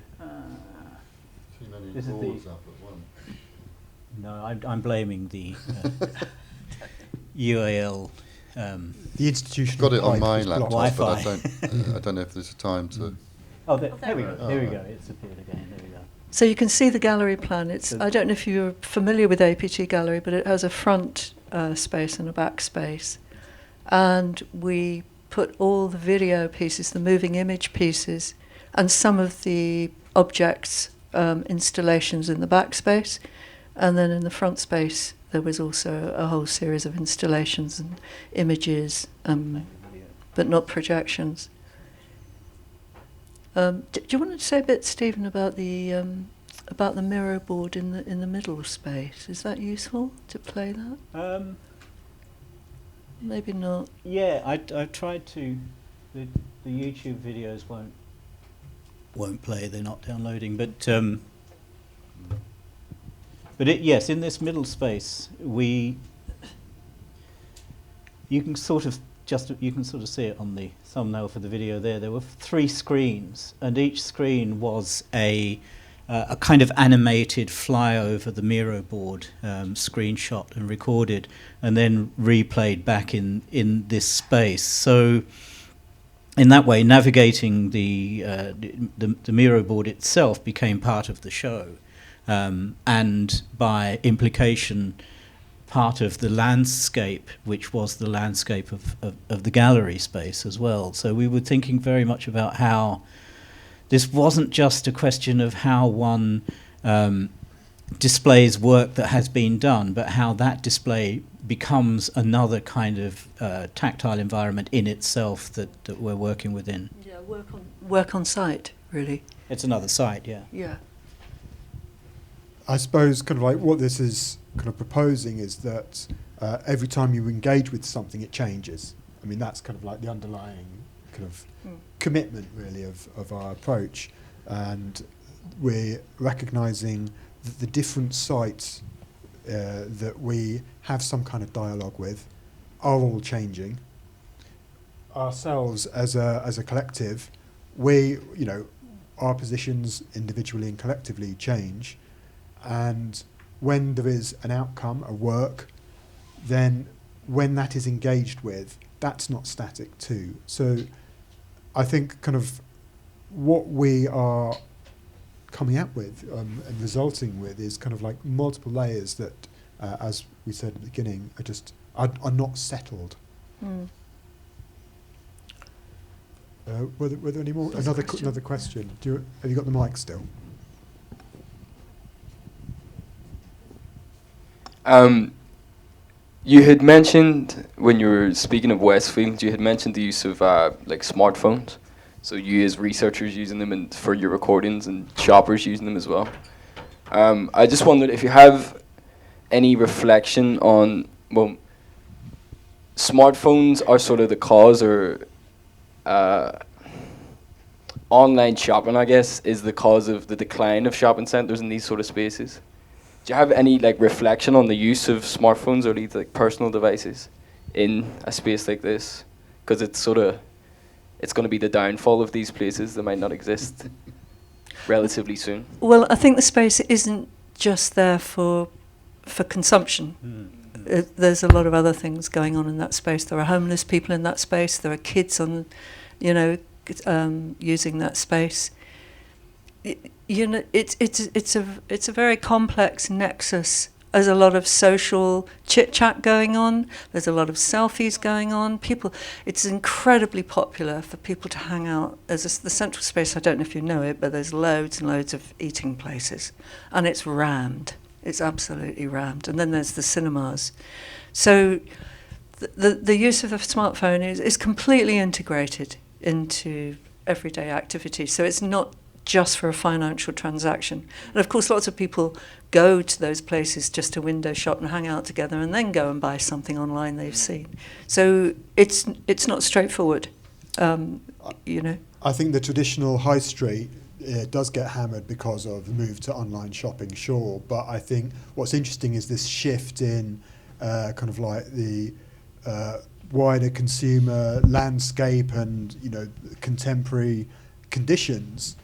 Too many This is boards up at once. No, I'm blaming the UAL. The institutional Got it on pipe my is laptop, blocked. but Wi-Fi. I don't know if there's time to. Oh, there we go. Here we go. It's appeared again. There we go. So you can see the gallery plan. I don't know if you're familiar with APT Gallery, but it has a front space and a back space. And we put all the video pieces, the moving image pieces, and some of the objects, installations in the back space. And then in the front space, there was also a whole series of installations and images, but not projections. Do you want to say a bit, Stephen, about the Miro board in the middle space? Is that useful to play that? Maybe not. Yeah, I tried to. The YouTube videos won't play. They're not downloading. But yes, in this middle space, you can sort of see it on the thumbnail for the video there. There were 3 screens, and each screen was a kind of animated flyover the Miro board, screenshot and recorded, and then replayed back in this space. So in that way, navigating the Miro board itself became part of the show, and by implication, part of the landscape, which was the landscape of the gallery space as well. So we were thinking very much about how this wasn't just a question of how one displays work that has been done, but how that display becomes another kind of tactile environment in itself that we're working within. Yeah, work on site, really. It's another site, yeah. Yeah. I suppose kind of like what this is kind of proposing is that every time you engage with something, it changes. I mean, that's kind of like the underlying kind of commitment, really, of our approach. And we're recognising that the different sites that we have some kind of dialogue with are all changing. Ourselves as a collective, we, you know, our positions individually and collectively change, and when there is an outcome, a work, then when that is engaged with, that's not static too. So I think kind of what we are coming up with and resulting with is kind of like multiple layers that, as we said at the beginning, are not settled. Were there any more? Another question. Have you got the mic still? You had mentioned, when you were speaking of Westfield, you had mentioned the use of like smartphones. So you as researchers using them and for your recordings, and shoppers using them as well. I just wondered if you have any reflection on, well, smartphones are sort of the cause, or online shopping, I guess, is the cause of the decline of shopping centres in these sort of spaces. Do you have any like reflection on the use of smartphones or these like personal devices in a space like this? Because it's going to be the downfall of these places that might not exist relatively soon. Well, I think the space isn't just there for consumption. There's a lot of other things going on in that space. There are homeless people in that space. There are kids on, using that space. It's a very complex nexus. There's a lot of social chit-chat going on. There's a lot of selfies going on. It's incredibly popular for people to hang out. There's the central space, I don't know if you know it, but there's loads and loads of eating places. And it's rammed. It's absolutely rammed. And then there's the cinemas. So the use of a smartphone is completely integrated into everyday activity. So it's not just for a financial transaction. And of course, lots of people go to those places just to window shop and hang out together and then go and buy something online they've seen. So it's not straightforward, I think the traditional high street does get hammered because of the move to online shopping, sure. But I think what's interesting is this shift in kind of like the wider consumer landscape and, contemporary conditions,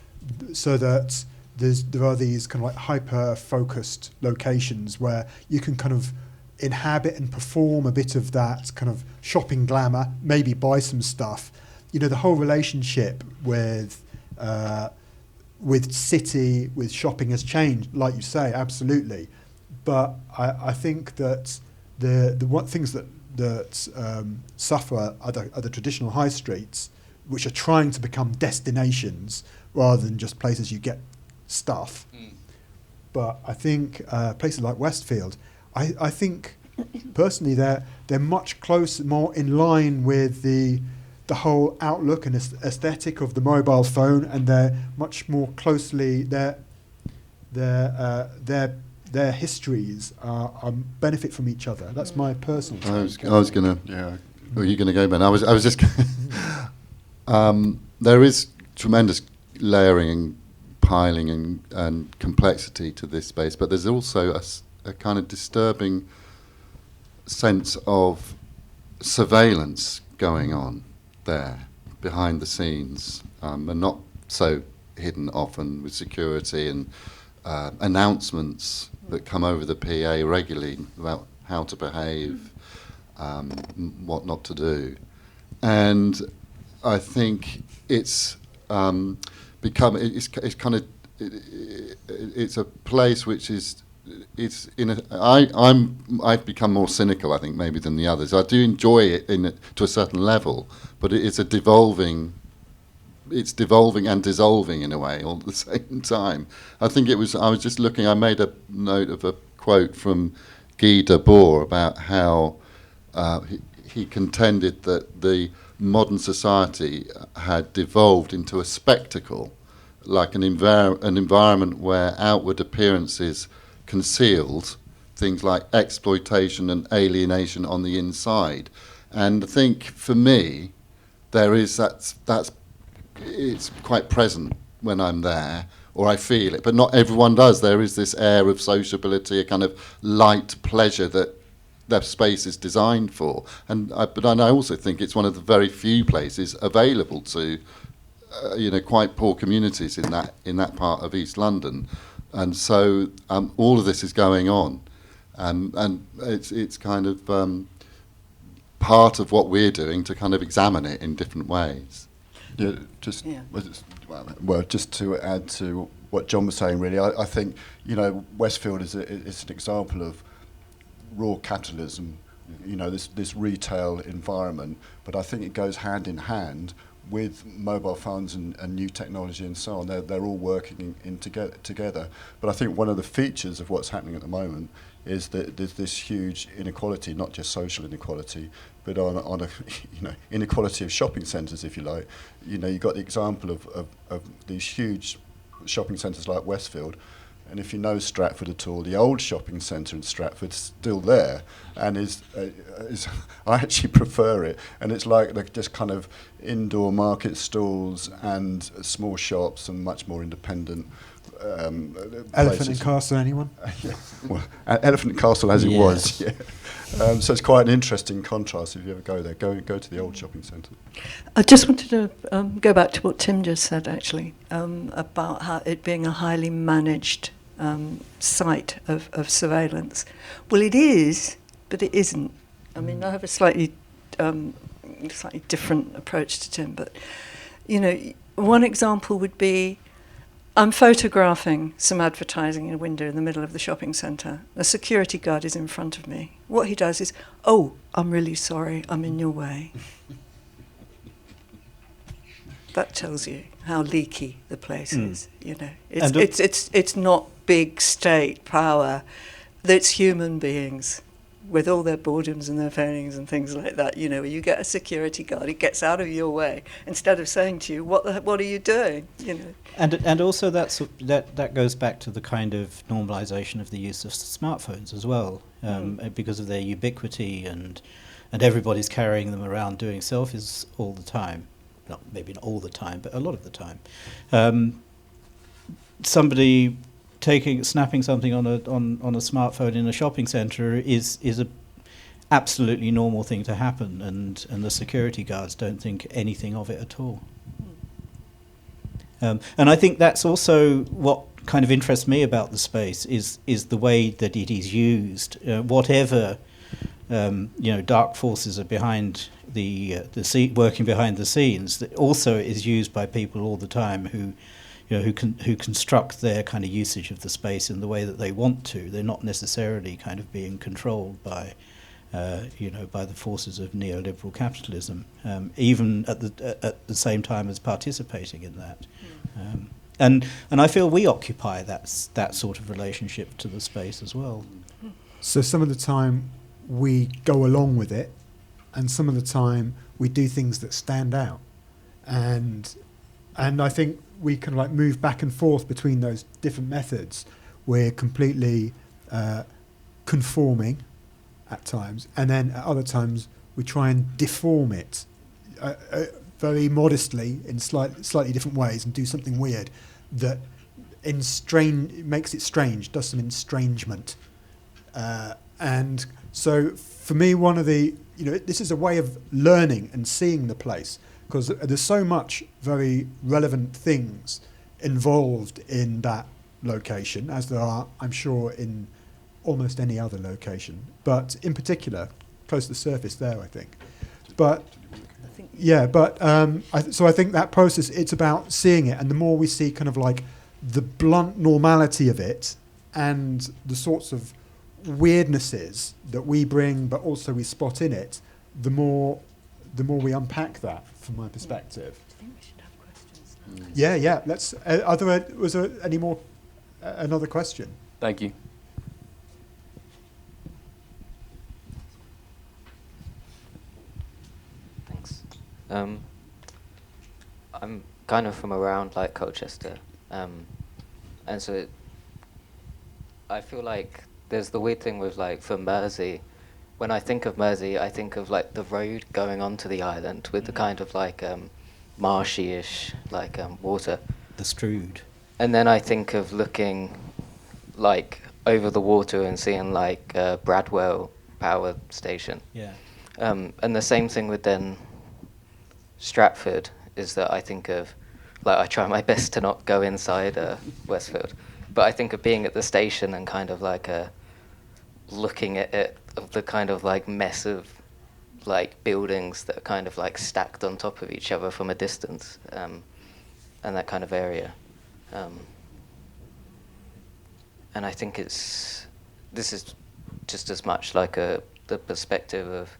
so that there are these kind of like hyper-focused locations where you can kind of inhabit and perform a bit of that kind of shopping glamour, maybe buy some stuff. The whole relationship with city, with shopping has changed, like you say, absolutely. But I think that the things that suffer are the traditional high streets, which are trying to become destinations rather than just places you get stuff. But I think places like Westfield, I think personally they're much closer, more in line with the whole outlook and aesthetic of the mobile phone, and they're much more closely their histories are benefit from each other. That's my personal. I was gonna. Yeah. Were you gonna go, Ben? I was just. There is tremendous layering and piling and complexity to this space, but there's also a kind of disturbing sense of surveillance going on there behind the scenes, and not so hidden often, with security and announcements that come over the PA regularly about how to behave, what not to do. And I think it's become it's a place which is it's I've become more cynical, I think, maybe than the others. I do enjoy it to a certain level, but it's devolving and dissolving in a way all at the same time. I think I was just looking, I made a note of a quote from Guy Debord about how he contended that the modern society had devolved into a spectacle, like an environment where outward appearances concealed things like exploitation and alienation on the inside. And I think for me, it's quite present when I'm there, or I feel it, but not everyone does. There is this air of sociability, a kind of light pleasure that their space is designed for. But I also think it's one of the very few places available to quite poor communities in that part of East London. And so all of this is going on, and it's kind of part of what we're doing to kind of examine it in different ways. Yeah, just to add to what John was saying, really, I think Westfield is an example of raw capitalism, this retail environment. But I think it goes hand in hand with mobile phones and new technology and so on. They're all working together. But I think one of the features of what's happening at the moment is that there's this huge inequality, not just social inequality, but on a inequality of shopping centres, if you like. You've got the example of these huge shopping centres like Westfield, and if you know Stratford at all, the old shopping centre in Stratford's still there, and is I actually prefer it, and it's like just kind of indoor market stalls and small shops and much more independent. Elephant and Castle, anyone? Yeah. Well, Elephant and Castle as it was, yeah. So it's quite an interesting contrast if you ever go there. Go to the old shopping centre. I just wanted to go back to what Tim just said, actually, about how it being a highly managed site of surveillance. Well, it is, but it isn't. I mean, I have a slightly different approach to Tim, but, one example would be I'm photographing some advertising in a window in the middle of the shopping centre. A security guard is in front of me. What he does is, "Oh, I'm really sorry, I'm in your way." That tells you how leaky the place is. It's not big state power. It's human beings with all their boredoms and their failings and things like that. You get a security guard, he gets out of your way instead of saying to you, "What are you doing?" And also that goes back to the kind of normalisation of the use of smartphones as well, because of their ubiquity and everybody's carrying them around doing selfies all the time. Maybe not all the time, but a lot of the time. Somebody snapping something on a smartphone in a shopping centre is a absolutely normal thing to happen, and the security guards don't think anything of it at all. And I think that's also what kind of interests me about the space is the way that it is used. Whatever dark forces are behind working behind the scenes, that also is used by people all the time who construct their kind of usage of the space in the way that they want to. They're not necessarily kind of being controlled by by the forces of neoliberal capitalism, even at the same time as participating in that. And I feel we occupy that sort of relationship to the space as well. So some of the time we go along with it, and some of the time we do things that stand out, and I think we can like move back and forth between those different methods. We're completely conforming at times, and then at other times we try and deform it very modestly in slightly different ways, and do something weird that makes it strange, does some estrangement. And so for me, one of the, this is a way of learning and seeing the place, because there's so much very relevant things involved in that location, as there are, I'm sure, in almost any other location, but in particular, close to the surface there, I think. But so I think that process, it's about seeing it, and the more we see kind of like the blunt normality of it, and the sorts of weirdnesses that we bring, but also we spot in it, the more we unpack that, from my perspective. I think we should have questions now. Yeah. Let's. Was there any more? Another question. Thank you. Thanks. I'm kind of from around like Colchester, and so I feel like there's the weird thing with like for Mersey. When I think of Mersey, I think of like the road going onto the island with the kind of like marshy-ish like water. The Strood. And then I think of looking like over the water and seeing like Bradwell power station. Yeah. And the same thing with then Stratford is that I think of, like I try my best to not go inside Westfield, but I think of being at the station and kind of like looking at it, of the kind of like mess of like buildings that are kind of like stacked on top of each other from a distance, and that kind of area. And I think this is just as much like the perspective of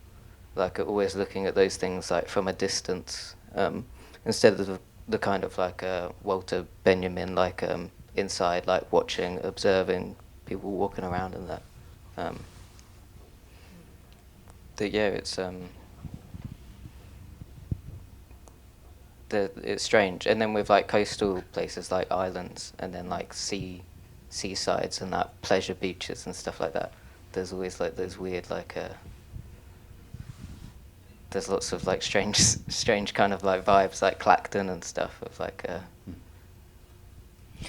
like always looking at those things like from a distance, instead of the kind of like Walter Benjamin like inside, like watching, observing people walking around and that. Yeah, it's strange. And then with like coastal places like islands and then like seasides and that pleasure beaches and stuff like that, there's always like those weird like there's lots of like strange kind of like vibes like Clacton and stuff of like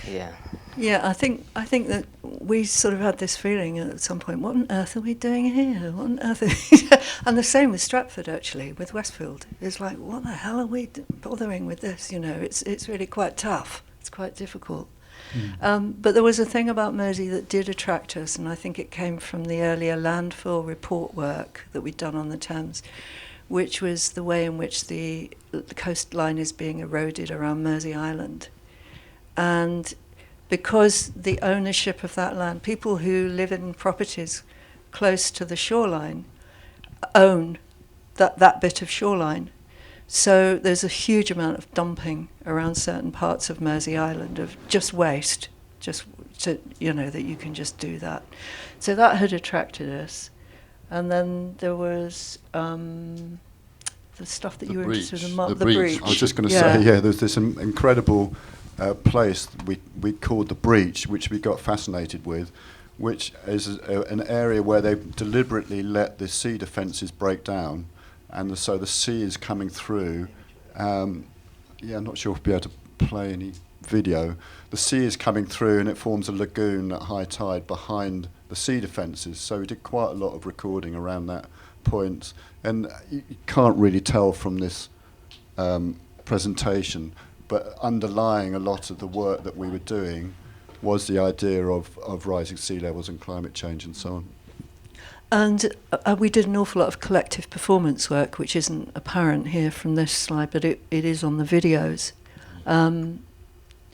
yeah. Yeah, I think that we sort of had this feeling at some point, what on earth are we doing here? What on earth are we and the same with Stratford, actually, with Westfield. It's like, what the hell are we bothering with this? You know, it's really quite tough. It's quite difficult. But there was a thing about Mersey that did attract us, and I think it came from the earlier landfill report work that we'd done on the Thames, which was the way in which the coastline is being eroded around Mersey Island. And because the ownership of that land, people who live in properties close to the shoreline own that bit of shoreline. So there's a huge amount of dumping around certain parts of Mersey Island of just waste, just to, you know, that you can just do that. So that had attracted us. And then there was the stuff that you were interested in, the breach. I was just going to say, there's this incredible place we called the Breach, which we got fascinated with, which is an area where they've deliberately let the sea defences break down, and so the sea is coming through. I'm not sure if we'll be able to play any video. The sea is coming through and it forms a lagoon at high tide behind the sea defences, so we did quite a lot of recording around that point, and you can't really tell from this presentation, but underlying a lot of the work that we were doing was the idea of rising sea levels and climate change and so on. And we did an awful lot of collective performance work, which isn't apparent here from this slide, but it is on the videos.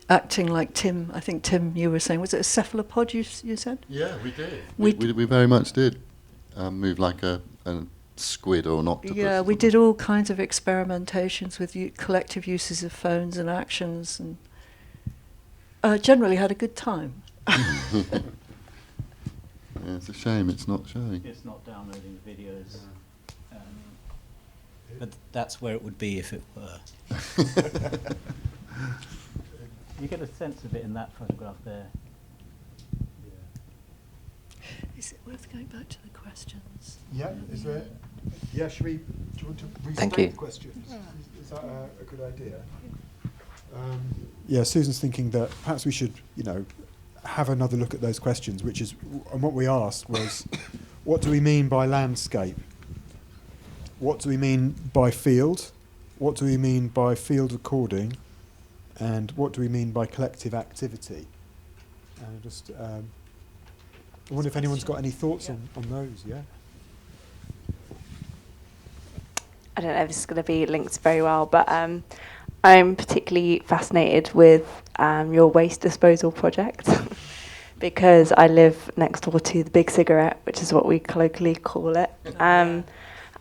Acting like Tim, I think Tim, you were saying, was it a cephalopod you said? Yeah, we did. We very much did move like a squid or an octopus. Yeah, we did all kinds of experimentations with collective uses of phones and actions, and generally had a good time. Yeah, it's a shame it's not showing. It's not downloading the videos. But that's where it would be if it were. You get a sense of it in that photograph there. Is it worth going back to the questions? Yeah, is there? Yeah, do you want to restate the questions? Is that a good idea? Yeah, Susan's thinking that perhaps we should, have another look at those questions, which is, and what we asked was, what do we mean by landscape? What do we mean by field? What do we mean by field recording? And what do we mean by collective activity? And just, I wonder if anyone's got any thoughts on those, yeah? I don't know if this is going to be linked very well, but I'm particularly fascinated with your waste disposal project. because I live next door to the Big Cigarette, which is what we colloquially call it. And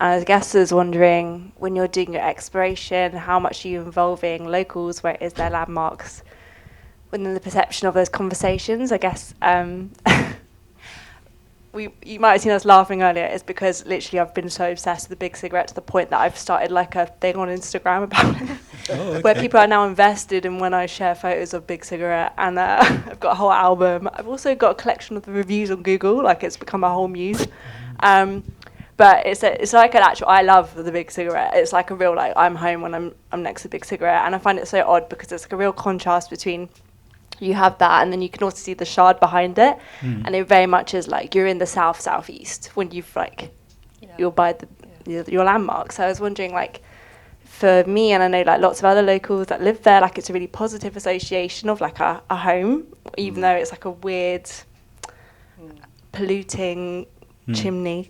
I guess I was wondering, when you're doing your exploration, how much are you involving locals? Where is their landmarks within the perception of those conversations? I guess you might have seen us laughing earlier. It's because literally I've been so obsessed with the Big Cigarette to the point that I've started like a thing on Instagram about it, where people are now invested in when I share photos of Big Cigarette. And I've got a whole album. I've also got a collection of the reviews on Google. Like, it's become a whole muse. But it's like an actual, I love the Big Cigarette. It's like a real, like, I'm home when I'm next to the Big Cigarette. And I find it so odd because it's like a real contrast between you have that, and then you can also see the shard behind it. And it very much is like you're in the southeast when you've like you're by your landmark. So I was wondering, like, for me, and I know like lots of other locals that live there, like, it's a really positive association of like a home, even though it's like a weird polluting chimney.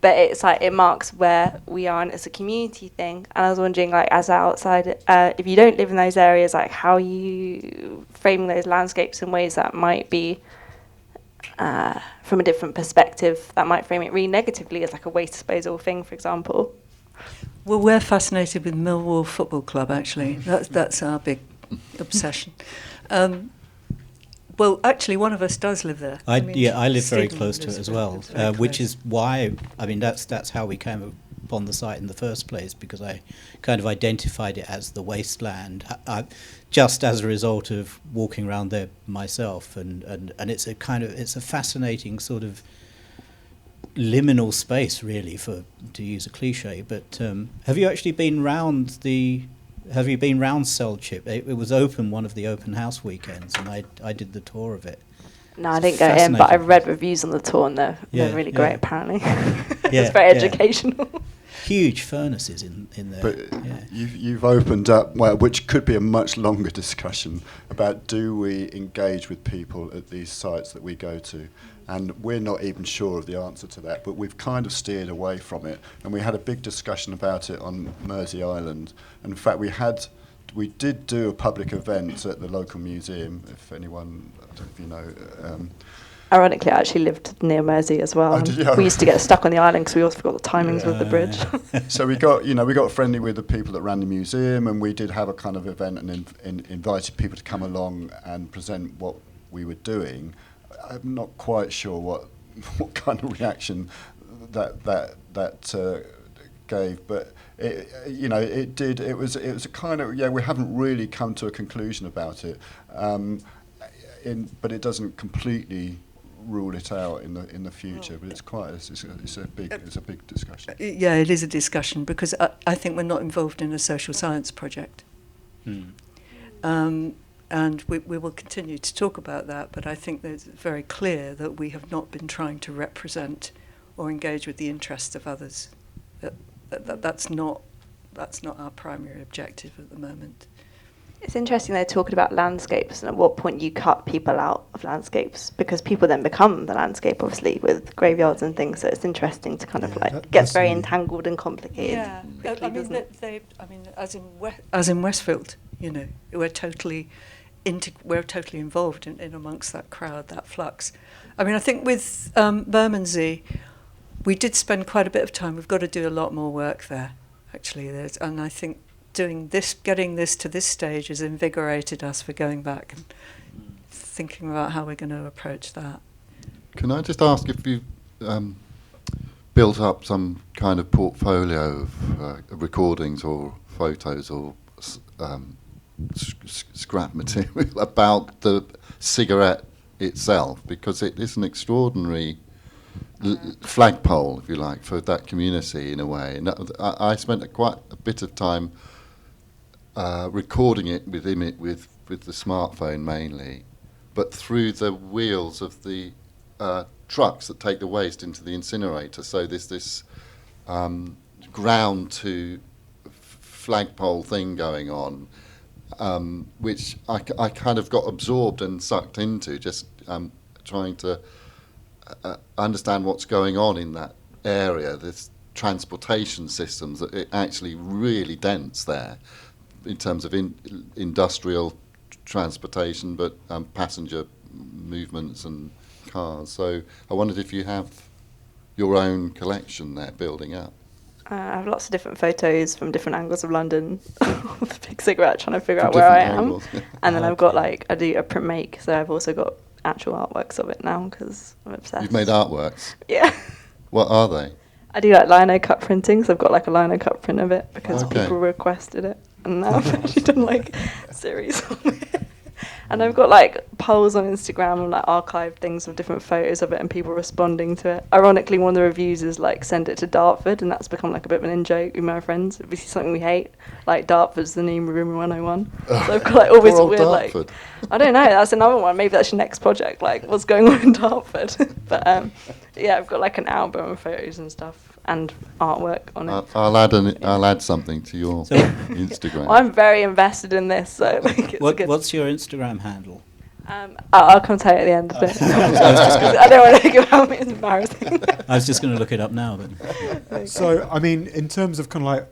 But it's like it marks where we are, and it's a community thing. And I was wondering, like, as an outsider, if you don't live in those areas, like, how are you framing those landscapes in ways that might be from a different perspective, that might frame it really negatively as like a waste disposal thing, for example? Well, we're fascinated with Millwall Football Club, actually. That's our big obsession. Well, actually, one of us does live there. I live very close to it as well, which is why, I mean, that's how we came upon the site in the first place, because I kind of identified it as the wasteland, just as a result of walking around there myself, and it's a fascinating sort of liminal space, really, to use a cliche. But have you actually been round Selchip? It was open one of the open house weekends, and I did the tour of it. No, I didn't go in, but I've read reviews on the tour, and they're really great, apparently. It's very educational. Huge furnaces in there. But you've opened up, well, which could be a much longer discussion about, do we engage with people at these sites that we go to? And we're not even sure of the answer to that, but we've kind of steered away from it. And we had a big discussion about it on Mersey Island. And in fact, we did do a public event at the local museum, if anyone, I don't know if you know. Ironically, I actually lived near Mersey as well. We used to get stuck on the island because we also forgot the timings of the bridge. So we got friendly with the people that ran the museum, and we did have a kind of event and invited people to come along and present what we were doing. I'm not quite sure what kind of reaction that gave, but it did. It was a kind of, we haven't really come to a conclusion about it, but it doesn't completely rule it out in the future. But it's a big discussion. Yeah, it is a discussion, because I think we're not involved in a social science project. And we will continue to talk about that, but I think that it's very clear that we have not been trying to represent or engage with the interests of others. That's not our primary objective at the moment. It's interesting they're talking about landscapes, and at what point you cut people out of landscapes, because people then become the landscape, obviously, with graveyards and things. So it's interesting to kind of like get very entangled and complicated. Yeah, quickly, I mean, as in Westfield, we're totally involved in amongst that crowd, that flux. I mean, I think with Bermondsey, we did spend quite a bit of time. We've got to do a lot more work there, actually. And I think getting this to this stage has invigorated us for going back and thinking about how we're going to approach that. Can I just ask if you've built up some kind of portfolio of recordings or photos or scrap material about the cigarette itself, because it is an extraordinary flagpole, if you like, for that community in a way. And I spent quite a bit of time recording it with the smartphone mainly, but through the wheels of the trucks that take the waste into the incinerator. So there's this ground to flagpole thing going on, which I kind of got absorbed and sucked into, just trying to understand what's going on in that area. There's transportation systems that are actually really dense there in terms of industrial transportation, but passenger movements and cars. So I wondered if you have your own collection there building up. I have lots of different photos from different angles of London with a big cigarette trying to figure From out where I different am. angles. And then I've got like, I do a print make, so I've also got actual artworks of it now because I'm obsessed. You've made artworks? Yeah. What are they? I do like lino cut printing, so I've got like a lino cut print of it because Okay. people requested it. And now I've actually done like a series on it. And I've got like polls on Instagram and like archived things of different photos of it and people responding to it. Ironically, one of the reviews is like send it to Dartford, and that's become like a bit of an in-joke with my friends. If we see something we hate, like Dartford's the new Room 101. So I've got like all this Poor old weird Dartford. like, I don't know, that's another one. Maybe that's your next project, like what's going on in Dartford. But yeah, I've got like an album of photos and stuff and artwork on it. I'll add something to your Instagram. Well, I'm very invested in this, so like, it's good. What's your Instagram handle? I'll come tell you at the end of it. I don't want to think about it, it's embarrassing. I was just going to look it up now. But So, I mean, in terms of kind of like,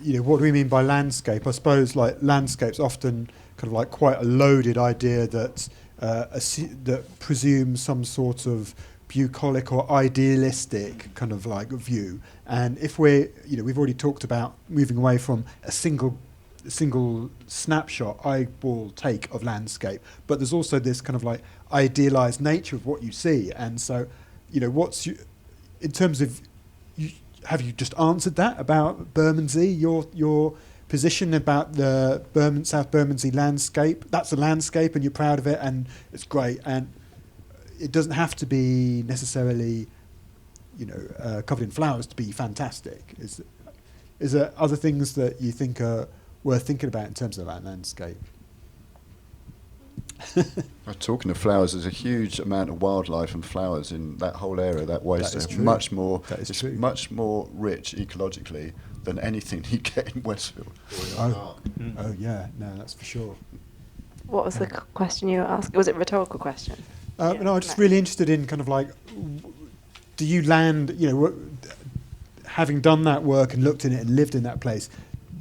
you know, what do we mean by landscape? I suppose like landscape's often kind of like quite a loaded idea that that presumes some sort of bucolic or idealistic kind of like view. And if we're, you know, we've already talked about moving away from a single snapshot eyeball take of landscape, but there's also this kind of like idealized nature of what you see. And so, you know, what's in terms of have you just answered that about Bermondsey, your position about the South Bermondsey landscape? That's a landscape and you're proud of it and it's great, and it doesn't have to be necessarily, you know, covered in flowers to be fantastic. Is there other things that you think are worth thinking about in terms of that landscape? Talking of flowers, there's a huge amount of wildlife and flowers in that whole area, that waste. That is area. true. Much more, That is it's true. much more rich ecologically than anything you get in Westfield. Oh yeah, no, that's for sure. What was the question you were asking? Was it a rhetorical question? No, I'm just really interested in kind of like, do you land, you know, having done that work and looked in it and lived in that place,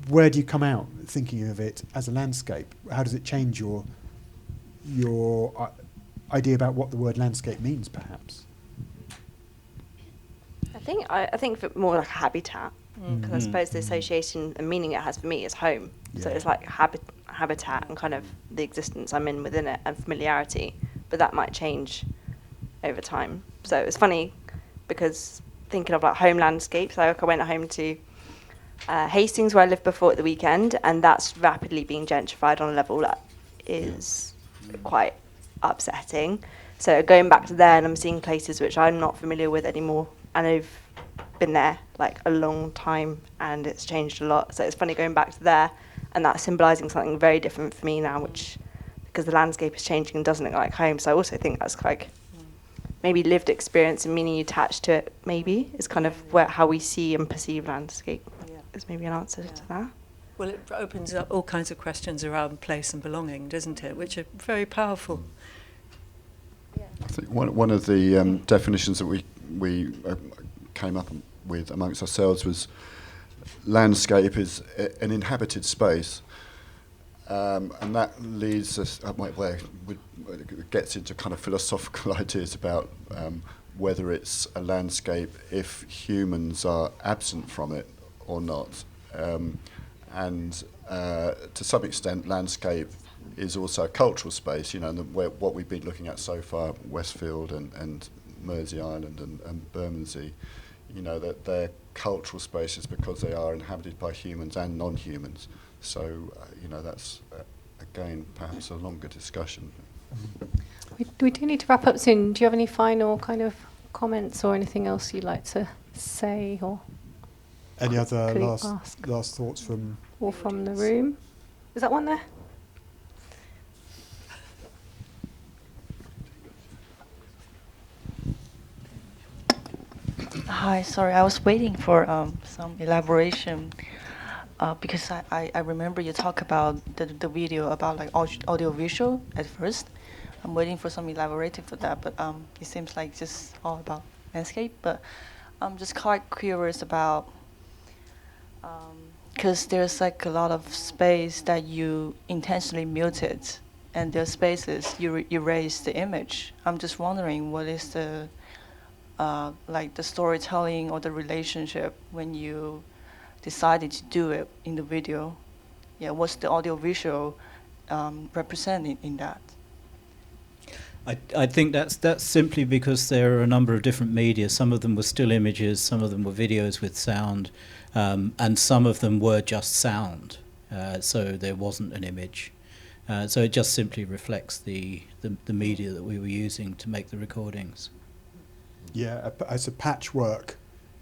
where do you come out thinking of it as a landscape? How does it change your idea about what the word landscape means, perhaps? I think of it more like a habitat, because I suppose the association and meaning it has for me is home. So it's like habitat and kind of the existence I'm in within it and familiarity, but that might change over time. So it's funny because thinking of like home landscapes, like I went home to Hastings where I lived before at the weekend, and that's rapidly being gentrified on a level that is quite upsetting. So going back to there, and I'm seeing places which I'm not familiar with anymore, and I've been there like a long time, and it's changed a lot. So it's funny going back to there, and that's symbolising something very different for me now, which because the landscape is changing and doesn't look like home. So I also think that's like maybe lived experience and meaning attached to it. Maybe is kind of how we see and perceive landscape. Is maybe an answer to that. Well, it opens up all kinds of questions around place and belonging, doesn't it? Which are very powerful. I think one of the definitions that we came up with amongst ourselves was landscape is an inhabited space, and that leads us where it gets into kind of philosophical ideas about whether it's a landscape if humans are absent from it or not, and to some extent landscape is also a cultural space, you know, and what we've been looking at so far, Westfield and Mersey Island and Bermondsey, you know, that they're cultural spaces because they are inhabited by humans and non-humans. So, you know, that's, again, perhaps a longer discussion. We do need to wrap up soon. Do you have any final kind of comments or anything else you'd like to say or any other ask? last thoughts from... Or from the room? Is that one there? Hi, sorry, I was waiting for some elaboration because I remember you talk about the video about like audio visual at first. I'm waiting for some elaborating for that, but it seems like just all about landscape. But I'm just quite curious about because there's like a lot of space that you intentionally muted and the spaces you erase the image. I'm just wondering what is the like the storytelling or the relationship when you decided to do it in the video. Yeah, what's the audiovisual represented in that? I think that's simply because there are a number of different media. Some of them were still images, some of them were videos with sound, and some of them were just sound. So there wasn't an image. So it just simply reflects the media that we were using to make the recordings. Yeah, as a patchwork,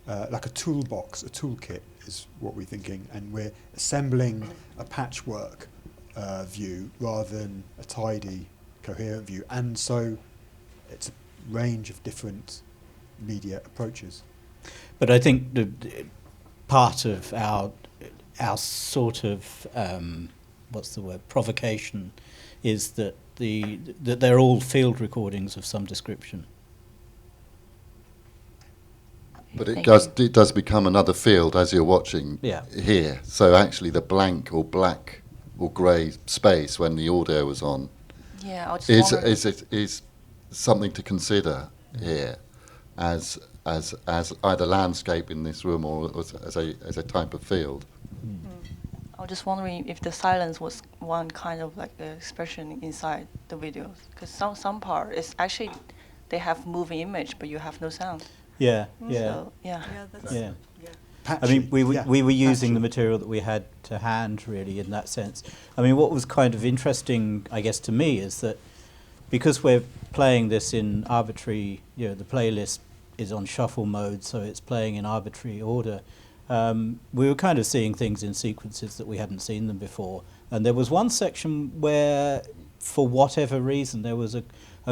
like a toolbox, a toolkit is what we're thinking, and we're assembling a patchwork view rather than a tidy, coherent view. And so it's a range of different media approaches. But I think the part of our sort of what's the word, provocation, is that that they're all field recordings of some description. But it does become another field as you're watching here. So actually the blank or black or grey space when the audio was on is something to consider here as either landscape in this room or as a type of field. I was just wondering if the silence was one kind of like expression inside the videos, because some part is actually they have moving image but you have no sound. Yeah. So, I mean, we were using the material that we had to hand, really, in that sense. I mean, what was kind of interesting, I guess, to me is that because we're playing this in arbitrary, the playlist is on shuffle mode, so it's playing in arbitrary order. We were kind of seeing things in sequences that we hadn't seen them before. And there was one section where, for whatever reason, there was a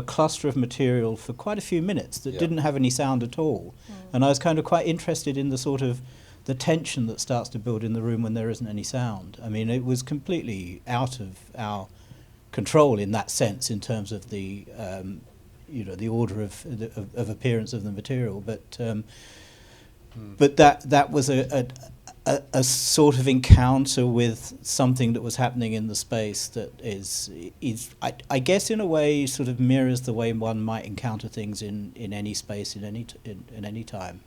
cluster of material for quite a few minutes that didn't have any sound at all. And I was kind of quite interested in the sort of the tension that starts to build in the room when there isn't any sound. I mean, it was completely out of our control in that sense, in terms of the the order of appearance of the material. But that was a sort of encounter with something that was happening in the space that is I guess in a way sort of mirrors the way one might encounter things in any space in any time.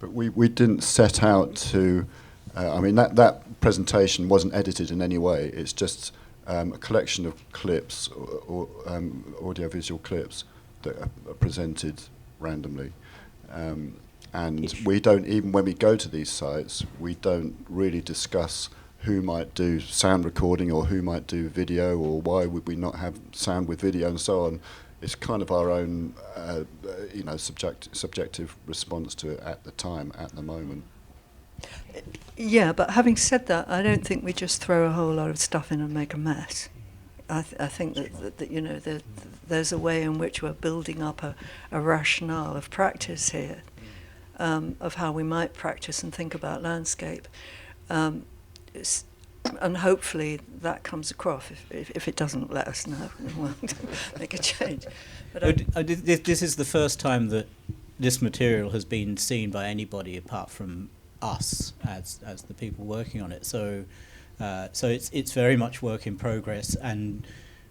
But we didn't set out to. I mean that presentation wasn't edited in any way. It's just a collection of clips or audiovisual clips that are presented randomly. And we don't, even when we go to these sites, we don't really discuss who might do sound recording or who might do video or why would we not have sound with video and so on. It's kind of our own, subjective response to it at the time, at the moment. Yeah, but having said that, I don't think we just throw a whole lot of stuff in and make a mess. I think that there's a way in which we're building up a rationale of practice here. Of how we might practice and think about landscape. And hopefully that comes across. If it doesn't, let us know. We'll make a change. But this is the first time that this material has been seen by anybody apart from us as the people working on it. So it's very much work in progress, and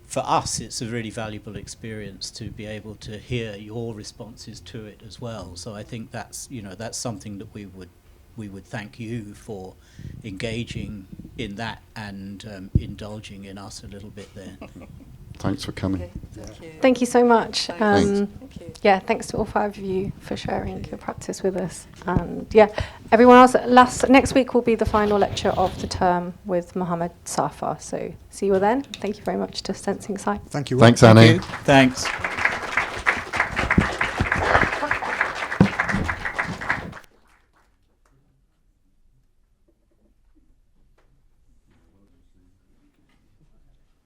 for us, it's a really valuable experience to be able to hear your responses to it as well. So I think that's something that we would thank you for engaging in that and indulging in us a little bit there. Thanks for coming. Okay, Thank you so much. Thank you. Yeah, thanks to all 5 of you for sharing your practice with us. And everyone else, next week will be the final lecture of the term with Mohammed Safar. So see you all then. Thank you very much to Sensingsite. Thank you. Thanks, Annie. Thanks.